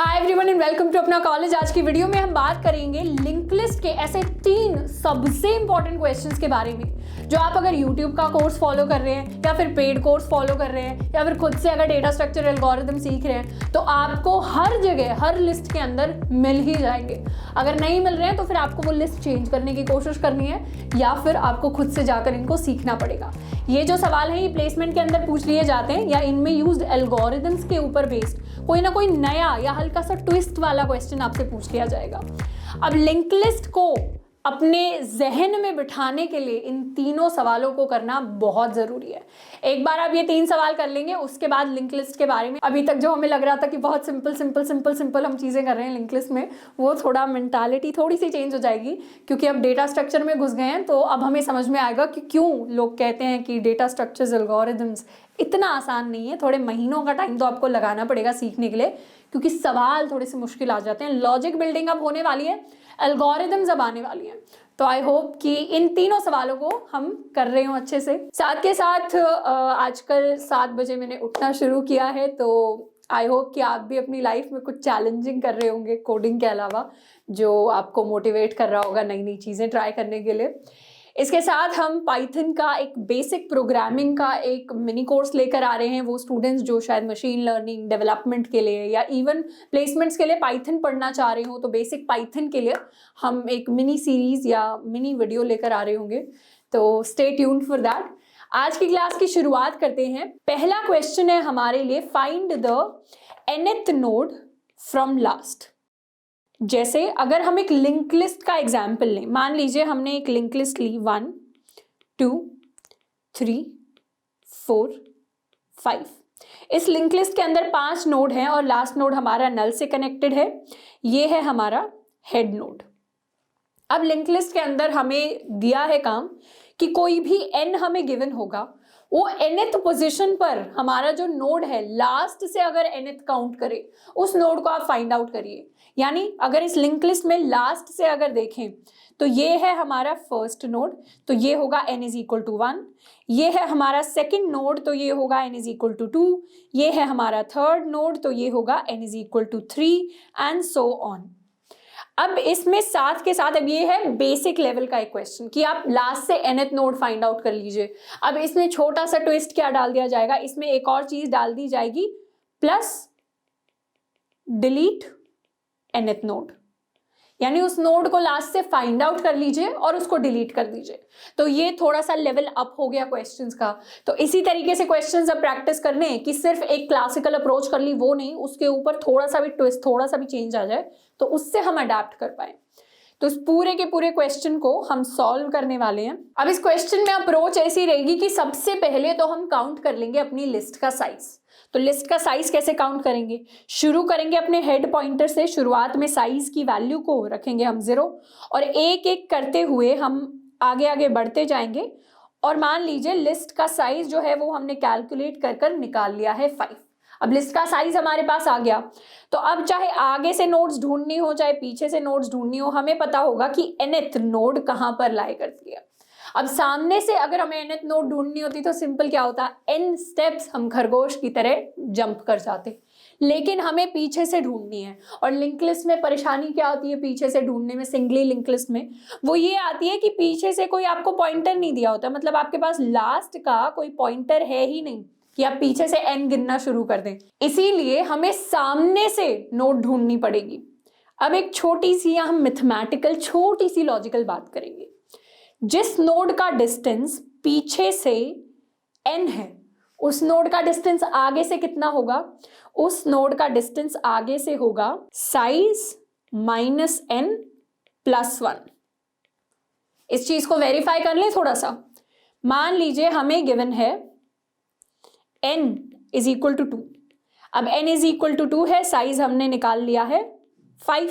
Hi everyone and welcome to अपना college. आज की वीडियो में हम बात करेंगे लिंक लिस्ट के ऐसे 3 सबसे इंपॉर्टेंट क्वेश्चंस के बारे में जो आप अगर YouTube का कोर्स फॉलो कर रहे हैं या फिर पेड कोर्स फॉलो कर रहे हैं या फिर खुद से अगर डेटा स्ट्रक्चर एल्गोरिथम सीख रहे हैं तो आपको हर जगह हर लिस्ट के अंदर मिल ही जाएंगे। अगर नहीं मिल रहे हैं तो फिर आपको वो लिस्ट चेंज करने की कोशिश करनी है या फिर आपको खुद से जाकर इनको सीखना पड़ेगा। ये जो सवाल है ये प्लेसमेंट के अंदर पूछ लिए जाते हैं या इनमें यूज्ड एल्गोरिथम्स के ऊपर बेस्ड कोई ना कोई नया या हल्का सा ट्विस्ट वाला क्वेश्चन आपसे पूछ लिया जाएगा। अब लिंक लिस्ट को अपने जहन में बिठाने के लिए इन तीनों सवालों को करना बहुत ज़रूरी है। एक बार आप ये 3 सवाल कर लेंगे उसके बाद लिंक लिस्ट के बारे में अभी तक जो हमें लग रहा था कि बहुत सिंपल हम चीज़ें कर रहे हैं लिंक लिस्ट में, वो थोड़ा मेंटालिटी थोड़ी सी चेंज हो जाएगी क्योंकि अब डेटा स्ट्रक्चर में घुस गए हैं। तो अब हमें समझ में आएगा कि क्यों लोग कहते हैं कि डेटा स्ट्रक्चर्स एल्गोरिथम्स इतना आसान नहीं है। थोड़े महीनों का टाइम तो आपको लगाना पड़ेगा सीखने के लिए क्योंकि सवाल थोड़े से मुश्किल आ जाते हैं। लॉजिक बिल्डिंग अब होने वाली है, एल्गोरिथम्स अब आने वाली हैं। तो आई होप कि इन तीनों सवालों को हम कर रहे हो अच्छे से। साथ के साथ आजकल 7 बजे मैंने उठना शुरू किया है, तो आई होप कि आप भी अपनी लाइफ में कुछ चैलेंजिंग कर रहे होंगे कोडिंग के अलावा, जो आपको मोटिवेट कर रहा होगा नई नई चीज़ें ट्राई करने के लिए। इसके साथ हम पाइथन का एक बेसिक प्रोग्रामिंग का एक मिनी कोर्स लेकर आ रहे हैं। वो स्टूडेंट्स जो शायद मशीन लर्निंग डेवलपमेंट के लिए या इवन प्लेसमेंट्स के लिए पाइथन पढ़ना चाह रहे हो, तो बेसिक पाइथन के लिए हम एक मिनी सीरीज या मिनी वीडियो लेकर आ रहे होंगे। तो स्टे ट्यून्ड फॉर दैट। आज की क्लास की शुरुआत करते हैं। पहला क्वेश्चन है हमारे लिए, find the nth node from last. जैसे अगर हम एक लिंक लिस्ट का एग्जाम्पल लें, मान लीजिए हमने एक लिंक लिस्ट ली 1 2 3 4 5। इस लिंक लिस्ट के अंदर 5 नोड हैं और लास्ट नोड हमारा नल से कनेक्टेड है। ये है हमारा हेड नोड। अब लिंक लिस्ट के अंदर हमें दिया है काम कि कोई भी n हमें गिवन होगा, वो nth पोजीशन पर हमारा जो नोड है लास्ट से अगर nth काउंट करे उस नोड को आप फाइंड आउट करिए। यानी अगर इस लिंक लिस्ट में लास्ट से अगर देखें तो ये है हमारा फर्स्ट नोड, तो ये होगा n इज इक्वल टू 1। ये है हमारा सेकेंड नोड, तो ये होगा n इज इक्वल टू 2। ये है हमारा थर्ड नोड, तो ये होगा n is equal to 3 and so on. अब इसमें साथ के साथ अब ये है बेसिक लेवल का एक क्वेश्चन कि आप लास्ट से nth नोड फाइंड आउट कर लीजिए। अब इसमें छोटा सा ट्विस्ट क्या डाल दिया जाएगा, इसमें एक और चीज डाल दी जाएगी, प्लस डिलीट nth नोड। यानी उस नोड को लास्ट से फाइंड आउट कर लीजिए और उसको डिलीट कर दीजिए। तो ये थोड़ा सा लेवल अप हो गया क्वेश्चंस का। तो इसी तरीके से क्वेश्चंस अब प्रैक्टिस करने हैं कि सिर्फ एक क्लासिकल अप्रोच कर ली वो नहीं, उसके ऊपर थोड़ा सा भी ट्विस्ट थोड़ा सा भी चेंज आ जाए तो उससे हम अडेप्ट कर पाए। तो इस पूरे के पूरे क्वेश्चन को हम सॉल्व करने वाले हैं। अब इस क्वेश्चन में अप्रोच ऐसी रहेगी कि सबसे पहले तो हम काउंट कर लेंगे अपनी लिस्ट का साइज। तो लिस्ट का साइज कैसे काउंट करेंगे, शुरू करेंगे अपने हेड पॉइंटर से। शुरुआत में साइज की वैल्यू को रखेंगे हम 0 और एक एक करते हुए हम आगे आगे बढ़ते जाएंगे। और मान लीजिए लिस्ट का साइज जो है वो हमने कैलकुलेट कर कर निकाल लिया है 5। अब लिस्ट का साइज हमारे पास आ गया, तो अब चाहे आगे से नोड्स ढूंढनी हो चाहे पीछे से नोड्स ढूंढनी हो, हमें पता होगा कि nth नोड कहां पर लाई करती है। अब सामने से अगर हमें nth नोड ढूंढनी होती तो सिंपल क्या होता, n स्टेप्स हम खरगोश की तरह जंप कर जाते, लेकिन हमें पीछे से ढूंढनी है। और लिंक लिस्ट में परेशानी क्या होती है पीछे से ढूंढने में, सिंगली लिंक लिस्ट में, वो ये आती है कि पीछे से कोई आपको पॉइंटर नहीं दिया होता। मतलब आपके पास लास्ट का कोई पॉइंटर है ही नहीं कि आप पीछे से n गिनना शुरू कर दें। इसीलिए हमें सामने से नोड ढूंढनी पड़ेगी। अब एक छोटी सी हम मैथमेटिकल छोटी सी लॉजिकल बात करेंगे। जिस नोड का डिस्टेंस पीछे से n है उस नोड का डिस्टेंस आगे से कितना होगा, उस नोड का डिस्टेंस आगे से होगा साइज माइनस n प्लस 1। इस चीज को वेरीफाई कर लें थोड़ा सा। मान लीजिए हमें गिवन है n इज इक्वल टू 2। अब n इज इक्वल टू 2 है, साइज हमने निकाल लिया है 5।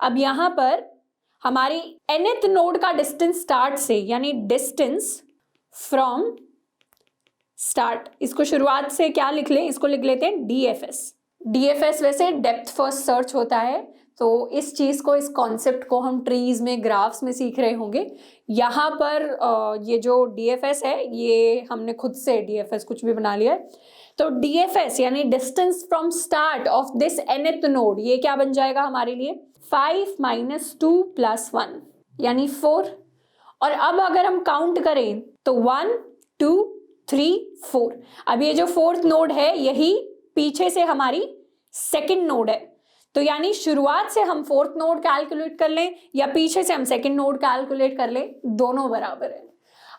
अब यहां पर हमारी nth नोड का डिस्टेंस स्टार्ट से, यानी डिस्टेंस फ्रॉम स्टार्ट, इसको शुरुआत से क्या लिख लें, इसको लिख लेते हैं DFS। DFS वैसे डेप्थ फर्स्ट सर्च होता है। तो इस चीज को, इस कॉन्सेप्ट को हम ट्रीज में ग्राफ्स में सीख रहे होंगे। यहाँ पर ये जो DFS है ये हमने खुद से DFS कुछ भी बना लिया है। तो DFS यानी distance from start of this nth node, ये क्या बन जाएगा हमारे लिए 5 - 2 + 1 यानी 4। और अब अगर हम काउंट करें तो 1 2 3 4। अब ये जो फोर्थ नोड है यही पीछे से हमारी सेकंड नोड है, तो यानी शुरुआत से हम फोर्थ नोड कैलकुलेट कर लें या पीछे से हम सेकंड नोड कैलकुलेट कर लें, दोनों बराबर है।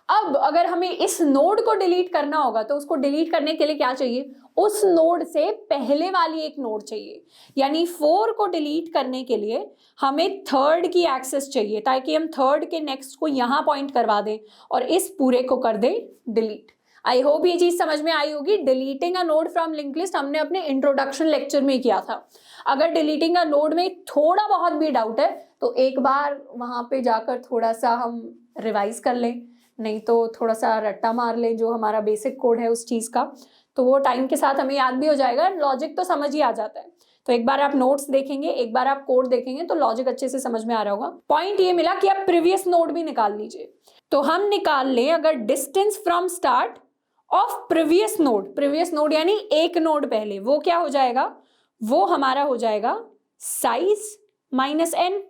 अब अगर हमें इस नोड को डिलीट करना होगा तो उसको डिलीट करने के लिए क्या चाहिए, उस नोड से पहले वाली एक नोड चाहिए। यानी 4 को डिलीट करने के लिए हमें थर्ड की एक्सेस चाहिए, ताकि हम थर्ड के नेक्स्ट को यहां पॉइंट करवा दें और इस पूरे को कर दें डिलीट। आई होप ये चीज समझ में आई होगी। Deleting a node from link list हमने अपने इंट्रोडक्शन लेक्चर में किया था। अगर डिलीटिंग अ नोड में थोड़ा बहुत भी डाउट है तो एक बार वहां पे जाकर थोड़ा सा हम रिवाइज कर लें, नहीं तो थोड़ा सा रट्टा मार लें जो हमारा बेसिक कोड है उस चीज का, तो वो टाइम के साथ हमें याद भी हो जाएगा, लॉजिक तो समझ ही आ जाता है। तो एक बार आप नोट्स देखेंगे, एक बार आप कोड देखेंगे तो लॉजिक अच्छे से समझ में आ रहा होगा। पॉइंट ये मिला कि आप प्रीवियस नोड भी निकाल लीजिए। तो हम निकाल लें अगर distance from start of previous node यानी एक नोड पहले, वो क्या हो जाएगा, वो हमारा हो जाएगा साइज -n,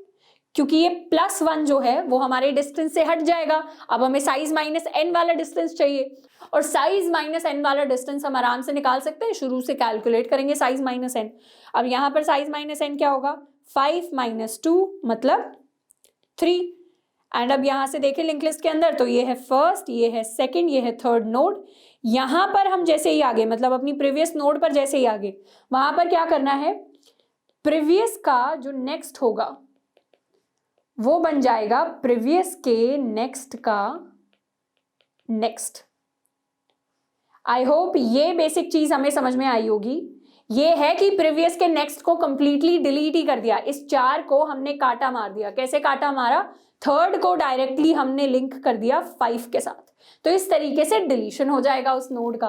क्योंकि ये +1 जो है वो हमारे डिस्टेंस से हट जाएगा। अब हमें साइज -n वाला डिस्टेंस चाहिए, और साइज -n वाला डिस्टेंस हम आराम से निकाल सकते हैं, शुरू से कैलकुलेट करेंगे साइज -n। अब यहां पर साइज -n क्या होगा, 5 - 2 मतलब 3। एंड अब यहां से देखें लिंक लिस्ट के अंदर तो ये है फर्स्ट, ये है सेकंड, ये है थर्ड नोड। यहां पर हम जैसे ही आगे, मतलब अपनी प्रीवियस नोड पर जैसे ही आगे, वहां पर क्या करना है, प्रीवियस का जो नेक्स्ट होगा वो बन जाएगा प्रीवियस के नेक्स्ट का नेक्स्ट। आई होप ये बेसिक चीज हमें समझ में आई होगी। ये है कि प्रीवियस के नेक्स्ट को कंप्लीटली डिलीट ही कर दिया, इस 4 को हमने काटा मार दिया। कैसे काटा मारा, थर्ड को डायरेक्टली हमने लिंक कर दिया 5 के साथ, तो इस तरीके से डिलीशन हो जाएगा उस नोड का।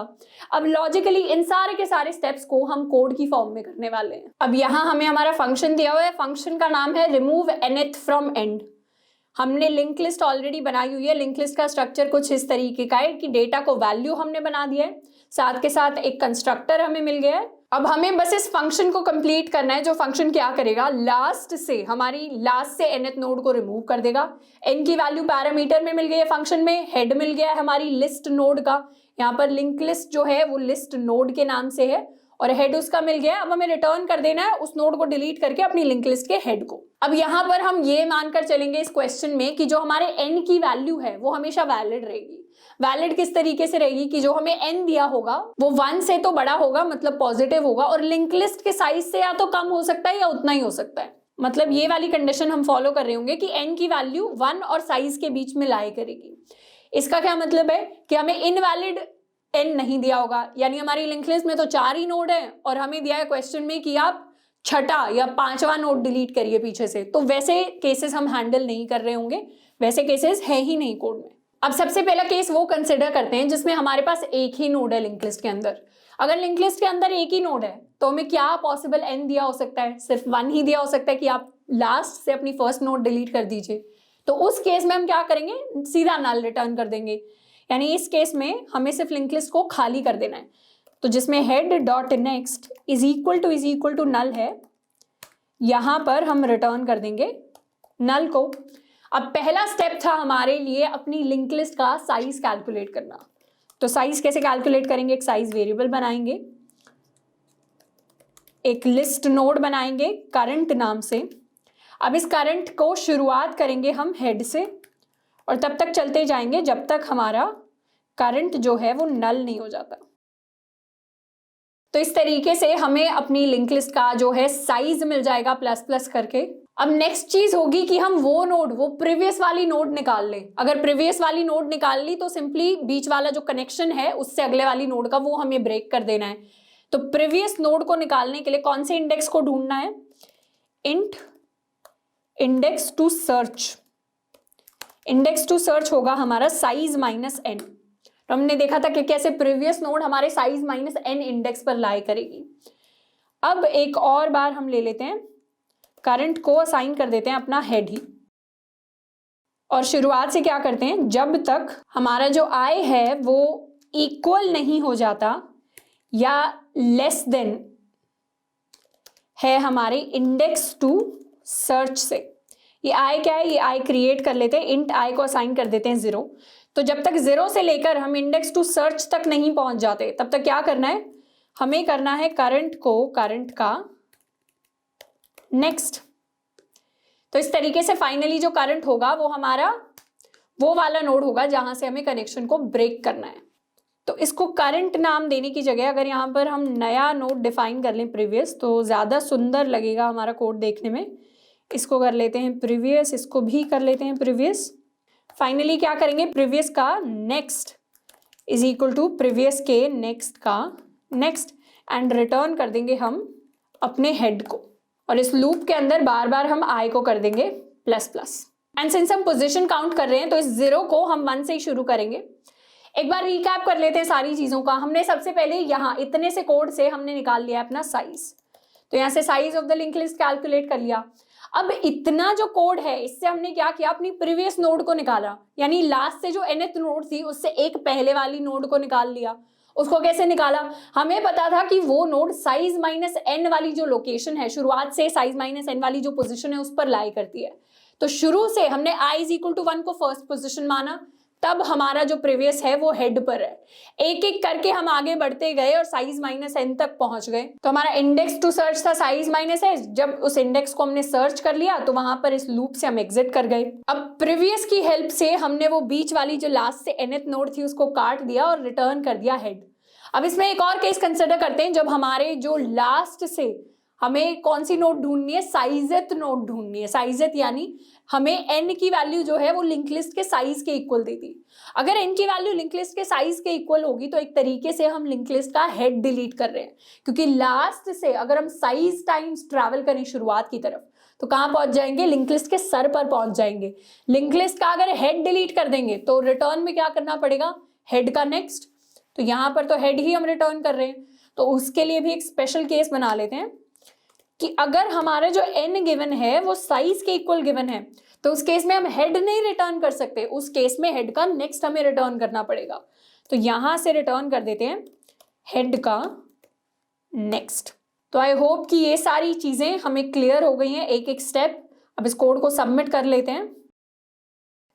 अब लॉजिकली इन सारे के सारे स्टेप्स को हम कोड की फॉर्म में करने वाले हैं। अब यहाँ हमें हमारा फंक्शन दिया हुआ है, फंक्शन का नाम है रिमूव nth फ्रॉम एंड। हमने लिंक लिस्ट ऑलरेडी बनाई हुई है। लिंक लिस्ट का स्ट्रक्चर कुछ इस तरीके का है कि डेटा को वैल्यू हमने बना दिया है, साथ के साथ एक कंस्ट्रक्टर हमें मिल गया है। अब हमें बस इस फंक्शन को कंप्लीट करना है। जो फंक्शन क्या करेगा, लास्ट से हमारी लास्ट से nth नोड को रिमूव कर देगा। n की वैल्यू पैरामीटर में मिल गई है फंक्शन में, हेड मिल गया है हमारी लिस्ट नोड का। यहाँ पर लिंक लिस्ट जो है वो लिस्ट नोड के नाम से है और हेड उसका मिल गया है। अब हमें रिटर्न कर देना है उस नोड को डिलीट करके अपनी लिंक लिस्ट के हेड को। अब यहाँ पर हम ये मानकर चलेंगे इस क्वेश्चन में कि जो हमारे n की वैल्यू है वो हमेशा वैलिड रहेगी। वैलिड किस तरीके से रहेगी कि जो हमें n दिया होगा वो 1 से तो बड़ा होगा, मतलब पॉजिटिव होगा, और लिंक लिस्ट के साइज से या तो कम हो सकता है या उतना ही हो सकता है। मतलब ये वाली कंडीशन हम फॉलो कर रहे होंगे कि n की वैल्यू 1 और साइज के बीच में लाई करेगी। इसका क्या मतलब है कि हमें इनवैलिड n नहीं दिया होगा, यानी हमारी लिंक लिस्ट में तो 4 ही नोड है और हमें दिया है क्वेश्चन में कि आप छठा या 5वां नोड डिलीट करिए पीछे से, तो वैसे केसेस हम हैंडल नहीं कर रहे होंगे, वैसे केसेस है ही नहीं कोड में। अब सबसे पहला केस वो कंसिडर करते हैं जिसमें हमारे पास एक ही नोड है लिंक लिस्ट के अंदर। अगर लिंक लिस्ट के अंदर एक ही नोड है तो हमें क्या पॉसिबल n दिया हो सकता है, सिर्फ 1 ही दिया हो सकता है कि आप लास्ट से अपनी फर्स्ट नोड डिलीट कर दीजिए। तो उस केस में हम क्या करेंगे, सीधा नल रिटर्न कर देंगे। यानी इस केस में हमें सिर्फ लिंक लिस्ट को खाली कर देना है। तो जिसमें head dot next is equal to null है, यहां पर हम रिटर्न कर देंगे नल को। अब पहला स्टेप था हमारे लिए अपनी लिंक लिस्ट का साइज कैलकुलेट करना। तो साइज कैसे कैलकुलेट करेंगे, एक साइज वेरिएबल बनाएंगे, एक लिस्ट नोड बनाएंगे करंट नाम से। अब इस करंट को शुरुआत करेंगे हम हेड से और तब तक चलते जाएंगे जब तक हमारा करंट जो है वो नल नहीं हो जाता। तो इस तरीके से हमें अपनी लिंक लिस्ट का जो है साइज मिल जाएगा प्लस प्लस करके। अब नेक्स्ट चीज होगी कि हम वो प्रीवियस वाली नोड निकाल लें। अगर प्रीवियस वाली नोड निकाल ली तो सिंपली बीच वाला जो कनेक्शन है उससे अगले वाली नोड का वो हमें ब्रेक कर देना है। तो प्रीवियस नोड को निकालने के लिए कौन से इंडेक्स को ढूंढना है, int index to search. Index to search होगा हमारा साइज -n। तो हमने देखा था कि कैसे प्रीवियस नोड हमारे साइज -n इंडेक्स पर लाई करेगी। अब एक और बार हम ले लेते हैं, करंट को असाइन कर देते हैं अपना हेड ही, और शुरुआत से क्या करते हैं, जब तक हमारा जो i है वो इक्वल नहीं हो जाता या लेस देन है हमारे इंडेक्स टू सर्च से। ये आई क्या है, ये आई क्रिएट कर लेते हैं, इंट आई को असाइन कर देते हैं 0। तो जब तक 0 से लेकर हम इंडेक्स टू सर्च तक नहीं पहुंच जाते तब तक क्या करना है, हमें करना है करंट का नेक्स्ट। तो इस तरीके से फाइनली जो करंट होगा वो हमारा वो वाला नोड होगा जहां से हमें कनेक्शन को ब्रेक करना है। तो इसको करंट नाम देने की जगह अगर यहाँ पर हम नया नोड डिफाइन कर लें प्रीवियस, तो ज़्यादा सुंदर लगेगा हमारा कोड देखने में। इसको कर लेते हैं प्रीवियस, इसको भी कर लेते हैं प्रीवियस। फाइनली क्या करेंगे, प्रीवियस का next is equal to previous के नेक्स्ट का नेक्स्ट, एंड रिटर्न कर देंगे हम अपने हेड को। और इस लूप के अंदर बार बार हम आई को कर देंगे प्लस प्लस। एंड सिंस हम पोजीशन काउंट कर रहे हैं तो इस 0 को हम 1 से ही शुरू करेंगे। एक बार रिकैप कर लेते हैं सारी चीजों का। हमने सबसे पहले यहाँ इतने से कोड से हमने निकाल लिया अपना साइज, तो यहाँ से size of the link list calculate कर लिया। अब इतना जो कोड है इससे हमने क्या किया, अपनी प्रीवियस नोड को निकाला, यानी लास्ट से जो nth नोड थी उससे एक पहले वाली नोड को निकाल लिया। उसको कैसे निकाला, हमें पता था कि वो नोड साइज माइनस n वाली जो लोकेशन है, शुरुआत से साइज माइनस n वाली जो पोजीशन है उस पर लाई करती है। तो शुरू से हमने i इज इक्वल टू 1 को फर्स्ट पोजीशन माना, तब हमारा जो प्रीवियस है वो हेड पर है। एक एक करके हम आगे बढ़ते गए और साइज माइनस n तक पहुंच गए। तो हमारा इंडेक्स टू सर्च था साइज माइनस s। जब उस इंडेक्स को हमने सर्च कर लिया तो वहां पर इस लूप से हम एग्जिट कर गए। अब प्रीवियस की हेल्प से हमने वो बीच वाली जो लास्ट से nth नोड थी उसको काट दिया और रिटर्न कर दिया हेड। अब इसमें एक और केस कंसिडर करते हैं, जब हमारे जो लास्ट से हमें कौन सी नोड ढूंढनी है, साइजेथ नोड ढूंढनी है। साइजेथ यानी हमें n की वैल्यू जो है वो लिंक लिस्ट के साइज के इक्वल देती। अगर n की वैल्यू लिंक लिस्ट के साइज के इक्वल होगी तो एक तरीके से हम लिंक लिस्ट का हेड डिलीट कर रहे हैं, क्योंकि लास्ट से अगर हम साइज टाइम्स ट्रैवल करें शुरुआत की तरफ तो कहाँ पहुंच जाएंगे, लिंक लिस्ट के सर पर पहुंच जाएंगे। लिंक लिस्ट का अगर हेड डिलीट कर देंगे तो रिटर्न में क्या करना पड़ेगा, हेड का नेक्स्ट। तो यहाँ पर तो हेड ही हम रिटर्न कर रहे हैं, तो उसके लिए भी एक स्पेशल केस बना लेते हैं कि अगर हमारा जो n गिवन है वो साइज के इक्वल गिवन है तो उस केस में हम हेड नहीं रिटर्न कर सकते, उस केस में हेड का नेक्स्ट हमें रिटर्न करना पड़ेगा। तो यहां से रिटर्न कर देते हैं हेड का नेक्स्ट। तो आई होप कि ये सारी चीजें हमें क्लियर हो गई हैं एक एक स्टेप। अब इस कोड को सबमिट कर लेते हैं।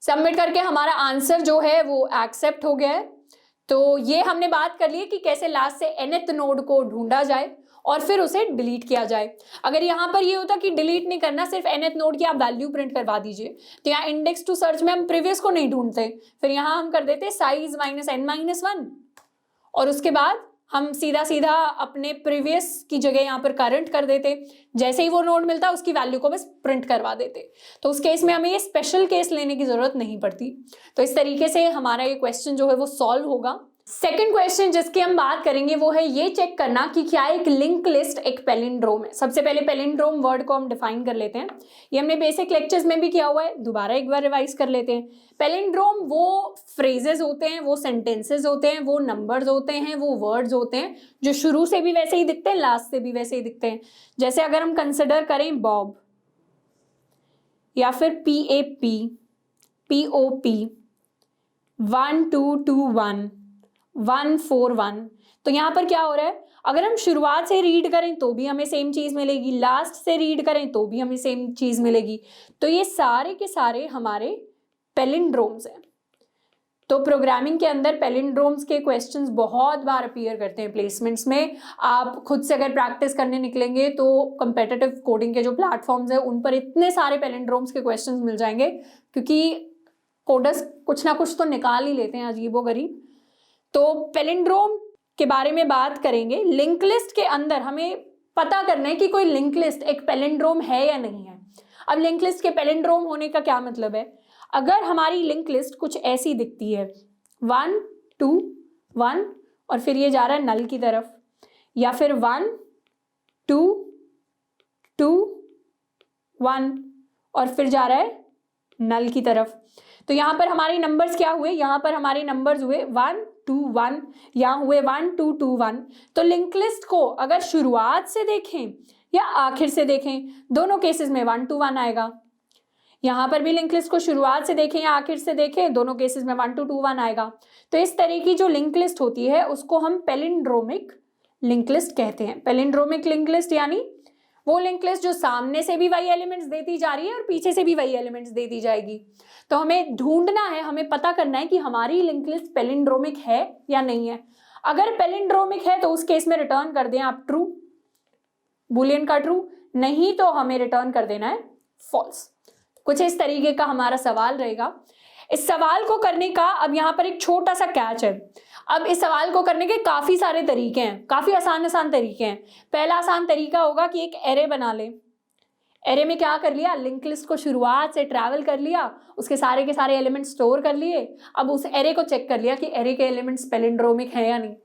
सबमिट करके हमारा आंसर जो है वो एक्सेप्ट हो गया है। तो ये हमने बात कर ली है कि कैसे लास्ट से nth नोड को ढूंढा जाए और फिर उसे डिलीट किया जाए। अगर यहाँ पर ये होता कि डिलीट नहीं करना, सिर्फ nth नोड की आप वैल्यू प्रिंट करवा दीजिए, तो यहाँ इंडेक्स टू सर्च में हम प्रीवियस को नहीं ढूंढते, फिर यहाँ हम कर देते साइज माइनस n माइनस 1 और उसके बाद हम सीधा सीधा अपने प्रीवियस की जगह यहाँ पर करंट कर देते। जैसे ही वो नोड मिलता उसकी वैल्यू को बस प्रिंट करवा देते। तो उस केस में हमें ये स्पेशल केस लेने की जरूरत नहीं पड़ती। तो इस तरीके से हमारा ये क्वेश्चन जो है वो सॉल्व होगा। सेकंड क्वेश्चन जिसकी हम बात करेंगे वो है ये चेक करना कि क्या एक लिंक लिस्ट एक पैलिंड्रोम है। सबसे पहले पैलिंड्रोम वर्ड को हम डिफाइन कर लेते हैं। ये हमने बेसिक लेक्चर्स में भी किया हुआ है, दोबारा एक बार रिवाइज कर लेते हैं। पैलिंड्रोम वो फ्रेजेस होते हैं, वो सेंटेंसेस होते हैं, वो नंबर्स होते हैं, वो वर्ड्स होते हैं जो शुरू से भी वैसे ही दिखते हैं, लास्ट से भी वैसे ही दिखते हैं। जैसे अगर हम कंसिडर करें बॉब या फिर PAP, POP, 1221, 141, तो यहाँ पर क्या हो रहा है, अगर हम शुरुआत से रीड करें तो भी हमें सेम चीज मिलेगी, लास्ट से रीड करें तो भी हमें सेम चीज मिलेगी। तो ये सारे के सारे हमारे पैलिंड्रोम्स हैं। तो प्रोग्रामिंग के अंदर पैलिंड्रोम्स के क्वेश्चंस बहुत बार अपीयर करते हैं प्लेसमेंट्स में। आप खुद से अगर प्रैक्टिस करने निकलेंगे तो कंपेटिटिव कोडिंग के जो प्लेटफॉर्म्स है उन पर इतने सारे पैलिंड्रोम्स के क्वेश्चंस मिल जाएंगे, क्योंकि कोडर्स कुछ ना कुछ तो निकाल ही लेते हैं अजीबोगरीब। तो पैलिंड्रोम के बारे में बात करेंगे। लिंक लिस्ट के अंदर हमें पता करना है कि कोई लिंक लिस्ट एक पैलिंड्रोम है या नहीं है। अब लिंक लिस्ट के पैलिंड्रोम होने का क्या मतलब है, अगर हमारी लिंक लिस्ट कुछ ऐसी दिखती है 1 2 1 और फिर ये जा रहा है नल की तरफ, या फिर 1 2 2 1 और फिर जा रहा है नल की तरफ, तो यहाँ पर हमारे नंबर्स क्या हुए, यहाँ पर हमारे नंबर्स हुए 1 2 1, यहाँ हुए 1 2 2 1। तो लिंक लिस्ट को अगर शुरुआत से देखें या आखिर से देखें, दोनों केसेस में 1 2 1 आएगा। यहाँ पर भी लिंक लिस्ट को शुरुआत से देखें या आखिर से देखें, दोनों केसेस में 1 2 2 1 आएगा। तो इस तरह की जो लिंक लिस्ट होती है उसको हम पैलिंड्रोमिक लिंक लिस्ट कहते हैं। पैलिंड्रोमिक लिंक लिस्ट यानी वो लिंक लिस्ट जो सामने से भी वही एलिमेंट्स देती जा रही है और पीछे से भी वही एलिमेंट्स देती जाएगी। तो हमें ढूंढना है, हमें पता करना है कि हमारी लिंक लिस्ट पैलिंड्रोमिक है या नहीं है। अगर पैलिंड्रोमिक है तो उस केस में रिटर्न कर दें आप ट्रू, बुलियन का ट्रू, नहीं तो हमें रिटर्न कर देना है फॉल्स। कुछ इस तरीके का हमारा सवाल रहेगा। इस सवाल को करने का अब यहाँ पर एक छोटा सा कैच है। अब इस सवाल को करने के काफी सारे तरीके हैं, काफी आसान तरीके हैं। पहला आसान तरीका होगा कि एक एरे बना ले। एरे में क्या कर लिया, लिंक लिस्ट को शुरुआत से ट्रैवल कर लिया, उसके सारे के सारे एलिमेंट्स स्टोर कर लिए। अब उस एरे को चेक कर लिया कि एरे के एलिमेंट्स पैलिंड्रोमिक हैं या नहीं,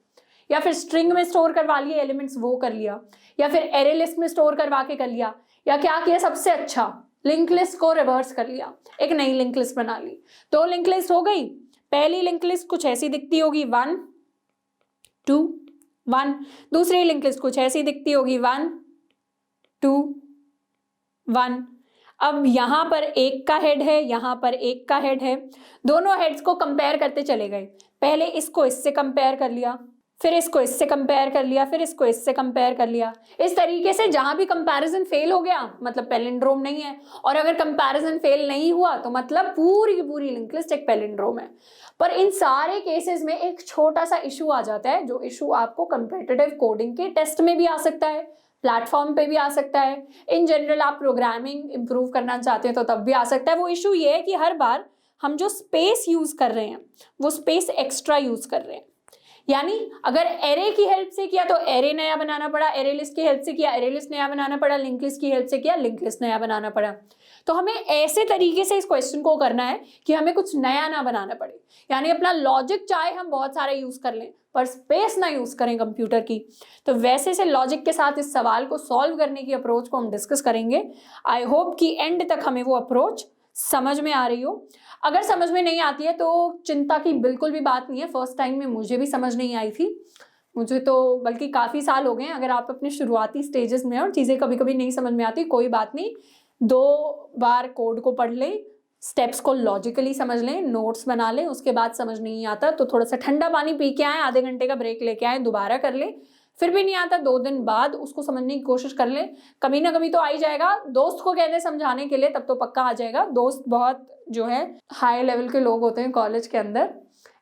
या फिर स्ट्रिंग में स्टोर करवा लिए एलिमेंट्स, वो कर लिया, या फिर एरे लिस्ट में स्टोर करवा के कर लिया, या क्या किया सबसे अच्छा, लिंक लिस्ट को रिवर्स कर लिया, एक नई लिंक लिस्ट बना ली। तो लिंक लिस्ट हो गई। पहली लिंक लिस्ट कुछ ऐसी दिखती होगी 1 2 1, दूसरी लिंक लिस्ट कुछ ऐसी दिखती होगी 1 2 1। अब यहां पर एक का हेड है, यहां पर एक का हेड है, दोनों हेड्स को कंपेयर करते चले गए। पहले इसको इससे कंपेयर कर लिया, फिर इसको इससे कंपेयर कर लिया, फिर इसको इससे कंपेयर कर लिया। इस तरीके से जहां भी कंपैरिजन फेल हो गया मतलब पैलिंड्रोम नहीं है, और अगर कंपैरिजन फेल नहीं हुआ तो मतलब पूरी की पूरी लिंक लिस्ट एक पैलिंड्रोम है। पर इन सारे केसेस में एक छोटा सा इशू आ जाता है, जो इशू आपको कॉम्पिटिटिव कोडिंग के टेस्ट में भी आ सकता है, प्लेटफॉर्म पे भी आ सकता है, इन जनरल आप प्रोग्रामिंग इंप्रूव करना चाहते हैं तो तब भी आ सकता है। वो इशू ये है कि हर बार हम जो स्पेस यूज कर रहे हैं वो स्पेस एक्स्ट्रा यूज कर रहे हैं। यानी अगर एरे की हेल्प से किया तो एरे नया बनाना पड़ा, एरे लिस्ट की हेल्प से किया एरे लिस्ट नया बनाना पड़ा, लिंक लिस्ट की हेल्प से किया लिंक लिस्ट नया बनाना पड़ा। तो हमें ऐसे तरीके से इस क्वेश्चन को करना है कि हमें कुछ नया ना बनाना पड़े। यानी अपना लॉजिक चाहे हम बहुत सारे यूज कर लें पर स्पेस ना यूज करें कंप्यूटर की। तो वैसे से लॉजिक के साथ इस सवाल को सॉल्व करने की अप्रोच को हम डिस्कस करेंगे। आई होप कि एंड तक हमें वो अप्रोच समझ में आ रही हो। अगर समझ में नहीं आती है तो चिंता की बिल्कुल भी बात नहीं है। फर्स्ट टाइम में मुझे भी समझ नहीं आई थी, मुझे तो बल्कि काफ़ी साल हो गए हैं। अगर आप अपने शुरुआती स्टेजेस में और चीज़ें कभी कभी नहीं समझ में आती, कोई बात नहीं, 2 बार कोड को पढ़ लें, स्टेप्स को लॉजिकली समझ लें, नोट्स बना लें, उसके बाद समझ नहीं आता तो थोड़ा सा ठंडा पानी पी के आए, आधे घंटे का ब्रेक लेके आए, दोबारा कर लें। फिर भी नहीं आता 2 दिन बाद उसको समझने की कोशिश कर लें, कभी ना कभी तो आ ही जाएगा। दोस्त को कहते हैं समझाने के लिए, तब तो पक्का आ जाएगा। दोस्त बहुत जो है हाई लेवल के लोग होते हैं कॉलेज के अंदर,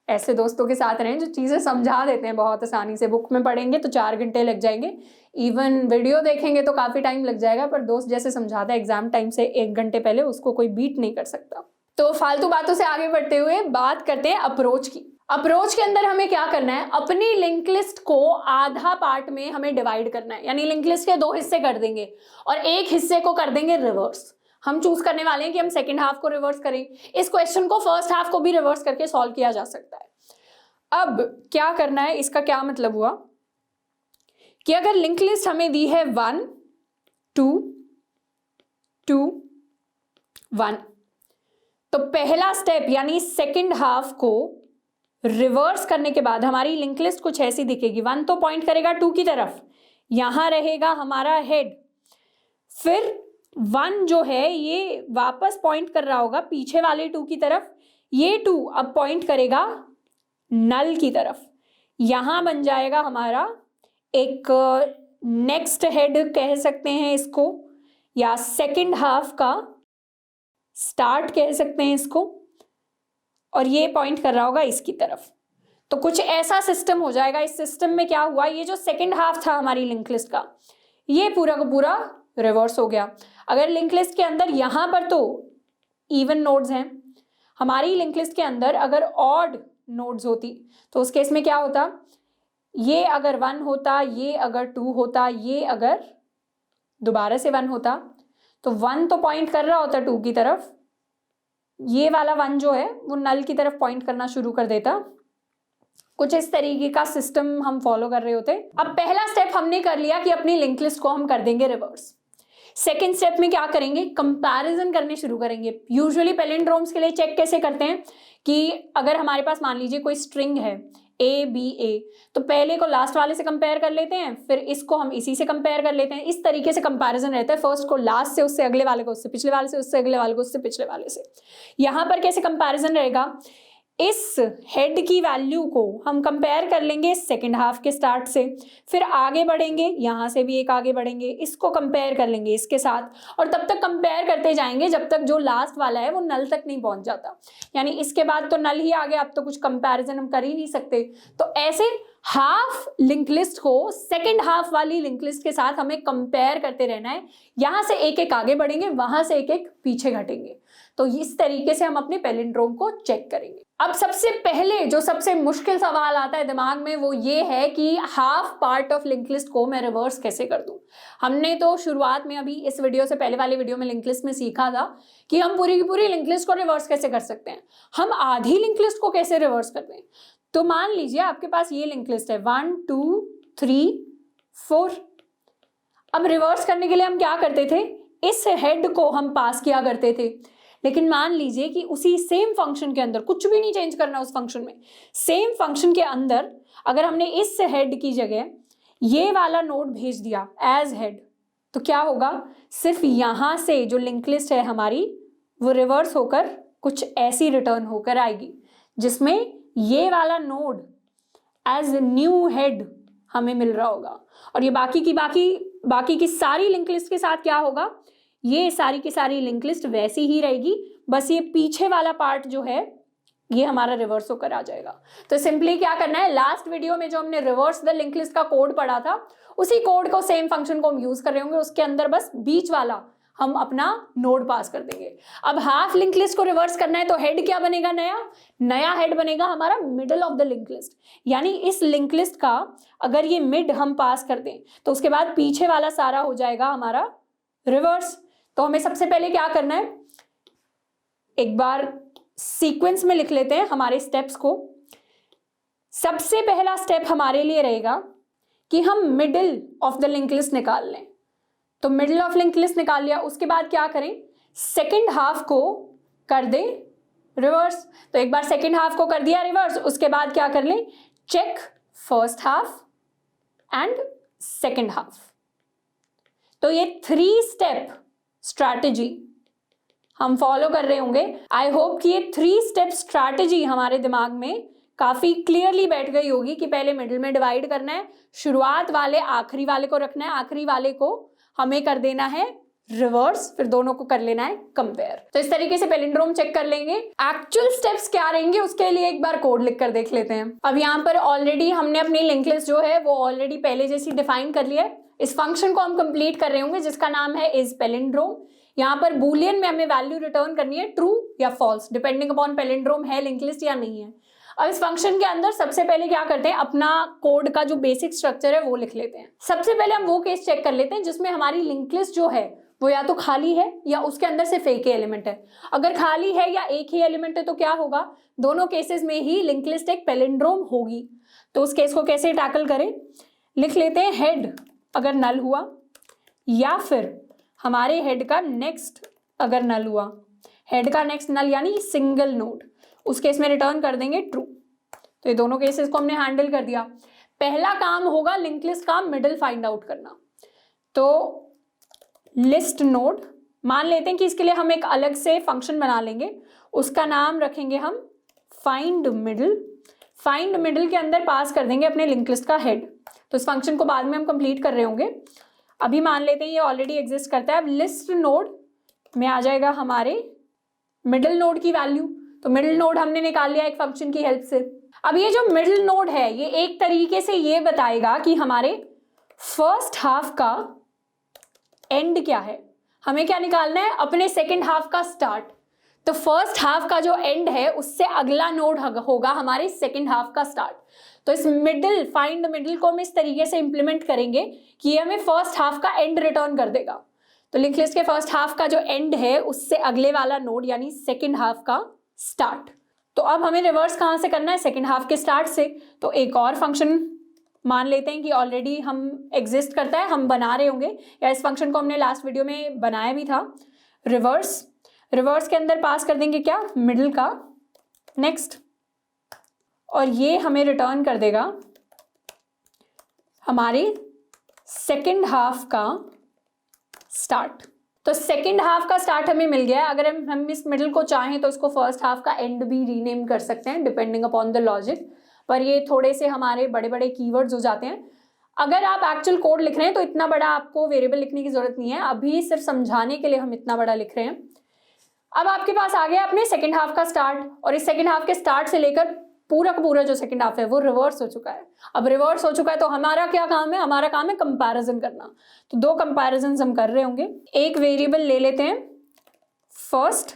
ऐसे दोस्तों के साथ रहें जो चीज़ें समझा देते हैं बहुत आसानी से। बुक में पढ़ेंगे तो 4 घंटे लग जाएंगे, इवन वीडियो देखेंगे तो काफ़ी टाइम लग जाएगा, पर दोस्त जैसे समझाता है एग्जाम टाइम से 1 घंटे पहले, उसको कोई बीट नहीं कर सकता। तो फालतू बातों से आगे बढ़ते हुए बात करते हैं अप्रोच की। अप्रोच के अंदर हमें क्या करना है, अपनी लिंक लिस्ट को आधा पार्ट में हमें डिवाइड करना है। यानी लिंक लिस्ट के 2 हिस्से कर देंगे और एक हिस्से को कर देंगे रिवर्स। हम चूज करने वाले हैं कि हम सेकंड हाफ को रिवर्स करें। इस क्वेश्चन को फर्स्ट हाफ को भी रिवर्स करके सॉल्व किया जा सकता है। अब क्या करना है, इसका क्या मतलब हुआ कि अगर लिंक लिस्ट हमें दी है 1 2 2 1, तो पहला स्टेप यानी सेकंड हाफ को रिवर्स करने के बाद हमारी लिंक लिस्ट कुछ ऐसी दिखेगी। 1 तो पॉइंट करेगा 2 की तरफ, यहां रहेगा हमारा हेड, फिर 1 जो है ये वापस पॉइंट कर रहा होगा पीछे वाले 2 की तरफ, ये 2 अब पॉइंट करेगा नल की तरफ। यहां बन जाएगा हमारा एक नेक्स्ट हेड कह सकते हैं इसको, या सेकंड हाफ का स्टार्ट कह सकते हैं इसको, और ये पॉइंट कर रहा होगा इसकी तरफ। तो कुछ ऐसा सिस्टम हो जाएगा। इस सिस्टम में क्या हुआ, ये जो सेकंड हाफ था हमारी लिंक लिस्ट का, ये पूरा का पूरा रिवर्स हो गया। अगर लिंक लिस्ट के अंदर यहां पर तो इवन नोड्स हैं, हमारी लिंक लिस्ट के अंदर अगर ऑड नोड्स होती तो उस केस में क्या होता, ये अगर 1 होता, ये अगर 2 होता, ये अगर दोबारा से 1 होता, तो 1 तो पॉइंट कर रहा होता 2 की तरफ, ये वाला 1 जो है वो नल की तरफ पॉइंट करना शुरू कर देता। कुछ इस तरीके का सिस्टम हम फॉलो कर रहे होते। अब पहला स्टेप हमने कर लिया कि अपनी लिंक लिस्ट को हम कर देंगे रिवर्स। सेकेंड स्टेप में क्या करेंगे, कंपैरिजन करने शुरू करेंगे। यूजुअली पैलिंड्रोम्स के लिए चेक कैसे करते हैं कि अगर हमारे पास मान लीजिए कोई स्ट्रिंग है ABA, तो पहले को लास्ट वाले से कंपेयर कर लेते हैं, फिर इसको हम इसी से कंपेयर कर लेते हैं। इस तरीके से कंपैरिजन रहता है, फर्स्ट को लास्ट से, उससे अगले वाले को, उससे पिछले वाले से, उससे अगले वाले को, उससे पिछले वाले से। यहाँ पर कैसे कंपैरिजन रहेगा, इस हेड की वैल्यू को हम कंपेयर कर लेंगे सेकेंड हाफ के स्टार्ट से, फिर आगे बढ़ेंगे, यहाँ से भी एक आगे बढ़ेंगे, इसको कंपेयर कर लेंगे इसके साथ, और तब तक कंपेयर करते जाएंगे जब तक जो लास्ट वाला है वो नल तक नहीं पहुंच जाता। यानी इसके बाद तो नल ही आ गया, अब तो कुछ कंपैरिजन हम कर ही नहीं सकते। तो ऐसे हाफ लिंक लिस्ट को सेकेंड हाफ वाली लिंक लिस्ट के साथ हमें कंपेयर करते रहना है। यहां से एक एक आगे बढ़ेंगे, वहां से एक एक पीछे घटेंगे। तो इस तरीके से हम अपने पैलिंड्रोम को चेक करेंगे। अब सबसे पहले जो सबसे मुश्किल सवाल आता है दिमाग में वो ये है कि half part of link list को मैं रिवर्स कैसे कर दूं। हमने तो शुरुआत में अभी इस वीडियो से पहले वाले वीडियो में लिंक लिस्ट में सीखा था कि हम पूरी की पूरी लिंक लिस्ट को रिवर्स कैसे कर सकते हैं। हम आधी लिंक लिस्ट को कैसे रिवर्स करते हैं। तो मान लीजिए आपके पास ये लिंक लिस्ट है 1 2 3 4। अब रिवर्स करने के लिए हम क्या करते थे, इस हेड को हम पास किया करते थे। लेकिन मान लीजिए कि उसी सेम फंक्शन के अंदर कुछ भी नहीं चेंज करना उस फंक्शन में, सेम फंक्शन के अंदर अगर हमने इस हेड की जगह ये वाला नोड भेज दिया एज हेड, तो क्या होगा, सिर्फ यहां से जो लिंक लिस्ट है हमारी वो रिवर्स होकर कुछ ऐसी रिटर्न होकर आएगी जिसमें ये वाला नोड एज न्यू हेड हमें मिल रहा होगा। और ये बाकी की सारी लिंक लिस्ट के साथ क्या होगा, ये सारी की सारी लिंक लिस्ट वैसी ही रहेगी, बस ये पीछे वाला पार्ट जो है ये हमारा रिवर्स होकर आ जाएगा। तो सिंपली क्या करना है, लास्ट वीडियो में जो हमने रिवर्स द लिंक लिस्ट का कोड पढ़ा था उसी कोड को, सेम फंक्शन को हम यूज कर रहे होंगे, उसके अंदर बस बीच वाला हम अपना नोड पास कर देंगे। अब हाफ लिंक लिस्ट को रिवर्स करना है तो हेड क्या बनेगा, नया हेड बनेगा हमारा middle of the link list. यानी इस लिंक लिस्ट का अगर ये मिड हम पास कर दें तो उसके बाद पीछे वाला सारा हो जाएगा हमारा रिवर्स। तो हमें सबसे पहले क्या करना है, एक बार सीक्वेंस में लिख लेते हैं हमारे स्टेप्स को। सबसे पहला स्टेप हमारे लिए रहेगा कि हम middle of the link list निकाल लें। तो मिडिल ऑफ लिंक लिस्ट निकाल लिया, उसके बाद क्या करें, सेकेंड हाफ को कर दें रिवर्स। तो एक बार सेकेंड हाफ को कर दिया रिवर्स, उसके बाद क्या कर लें, check first half and second half. तो ये 3 स्टेप स्ट्रैटेजी हम फॉलो कर रहे होंगे। आई होप कि ये 3 स्टेप स्ट्रैटेजी हमारे दिमाग में काफी क्लियरली बैठ गई होगी कि पहले मिडिल में डिवाइड करना है, शुरुआत वाले आखिरी वाले को रखना है, आखिरी वाले को हमें कर देना है रिवर्स, फिर दोनों को कर लेना है कंपेयर। तो इस तरीके से पैलिंड्रोम चेक कर लेंगे। एक्चुअल स्टेप्स क्या रहेंगे उसके लिए एक बार कोड लिख कर देख लेते हैं। अब यहाँ पर ऑलरेडी हमने अपनी लिंक लिस्ट जो है वो ऑलरेडी पहले जैसी डिफाइन कर लिया है। इस फंक्शन को हम कंप्लीट कर रहे होंगे जिसका नाम है इज पैलिंड्रोम। यहाँ पर बूलियन में हमें वैल्यू रिटर्न करनी है ट्रू या फॉल्स, डिपेंडिंग अपॉन पैलिंड्रोम है लिंक लिस्ट या नहीं है। अब इस फंक्शन के अंदर सबसे पहले क्या करते हैं, अपना कोड का जो बेसिक स्ट्रक्चर है वो लिख लेते हैं। सबसे पहले हम वो केस चेक कर लेते हैं जिसमें हमारी लिंक लिस्ट जो है वो या तो खाली है या उसके अंदर सिर्फ एक ही एलिमेंट है। अगर खाली है या एक ही एलिमेंट है तो क्या होगा, दोनों केसेस में ही लिंक लिस्ट एक पैलिंड्रोम होगी। तो उस केस को कैसे टैकल करें, लिख लेते हैं हेड अगर नल हुआ, या फिर हमारे हेड का नेक्स्ट अगर नल हुआ, हेड का नेक्स्ट नल यानी सिंगल नोड, उस केस में रिटर्न कर देंगे ट्रू। तो ये दोनों केसेस को हमने हैंडल कर दिया। पहला काम होगा लिंक लिस्ट का मिडिल फाइंड आउट करना। तो लिस्ट नोड मान लेते हैं कि इसके लिए हम एक अलग से फंक्शन बना लेंगे, उसका नाम रखेंगे हम फाइंड मिडिल। फाइंड मिडिल के अंदर पास कर देंगे अपने लिंक लिस्ट का हेड। तो इस फंक्शन को बाद में हम कंप्लीट कर रहे होंगे, अभी मान लेते हैं ये ऑलरेडी एग्जिस्ट करता है। अब लिस्ट नोड में आ जाएगा हमारे मिडिल नोड की वैल्यू। तो मिडिल नोड हमने निकाल लिया एक फंक्शन की हेल्प से। अब ये जो मिडिल नोड है ये एक तरीके से ये बताएगा कि हमारे फर्स्ट हाफ का एंड क्या है। हमें क्या निकालना है, अपने सेकेंड हाफ का स्टार्ट। तो फर्स्ट हाफ का जो एंड है उससे अगला नोड होगा हमारे सेकेंड हाफ का स्टार्ट। तो इस मिडिल फाइंड मिडिल को हम इस तरीके से इंप्लीमेंट करेंगे कि ये हमें फर्स्ट हाफ का एंड रिटर्न कर देगा। तो लिंक लिस्ट के फर्स्ट हाफ का जो एंड है उससे अगले वाला नोड यानी सेकेंड हाफ का स्टार्ट। तो अब हमें रिवर्स कहां से करना है, सेकेंड हाफ के स्टार्ट से। तो एक और फंक्शन मान लेते हैं कि ऑलरेडी हम एग्जिस्ट करता है, हम बना रहे होंगे, या इस फंक्शन को हमने लास्ट वीडियो में बनाया भी था, रिवर्स। रिवर्स के अंदर पास कर देंगे क्या, मिडिल का नेक्स्ट, और ये हमें रिटर्न कर देगा हमारे सेकेंड हाफ का स्टार्ट। तो सेकेंड हाफ का स्टार्ट हमें मिल गया है। अगर हम इस मिडिल को चाहें तो इसको फर्स्ट हाफ का एंड भी रीनेम कर सकते हैं डिपेंडिंग अपॉन द लॉजिक, पर ये थोड़े से हमारे बड़े बड़े कीवर्ड्स हो जाते हैं। अगर आप एक्चुअल कोड लिख रहे हैं तो इतना बड़ा आपको वेरिएबल लिखने की जरूरत नहीं है, अभी सिर्फ समझाने के लिए हम इतना बड़ा लिख रहे हैं। अब आपके पास आ गया अपने सेकेंड हाफ का स्टार्ट, और इस सेकेंड हाफ के स्टार्ट से लेकर पूरा का पूरा जो सेकंड हाफ है वो रिवर्स हो चुका है। अब रिवर्स हो चुका है तो हमारा क्या काम है, हमारा काम है कंपैरिजन करना। तो दो कंपैरिजन हम कर रहे होंगे। एक वेरिएबल ले लेते हैं फर्स्ट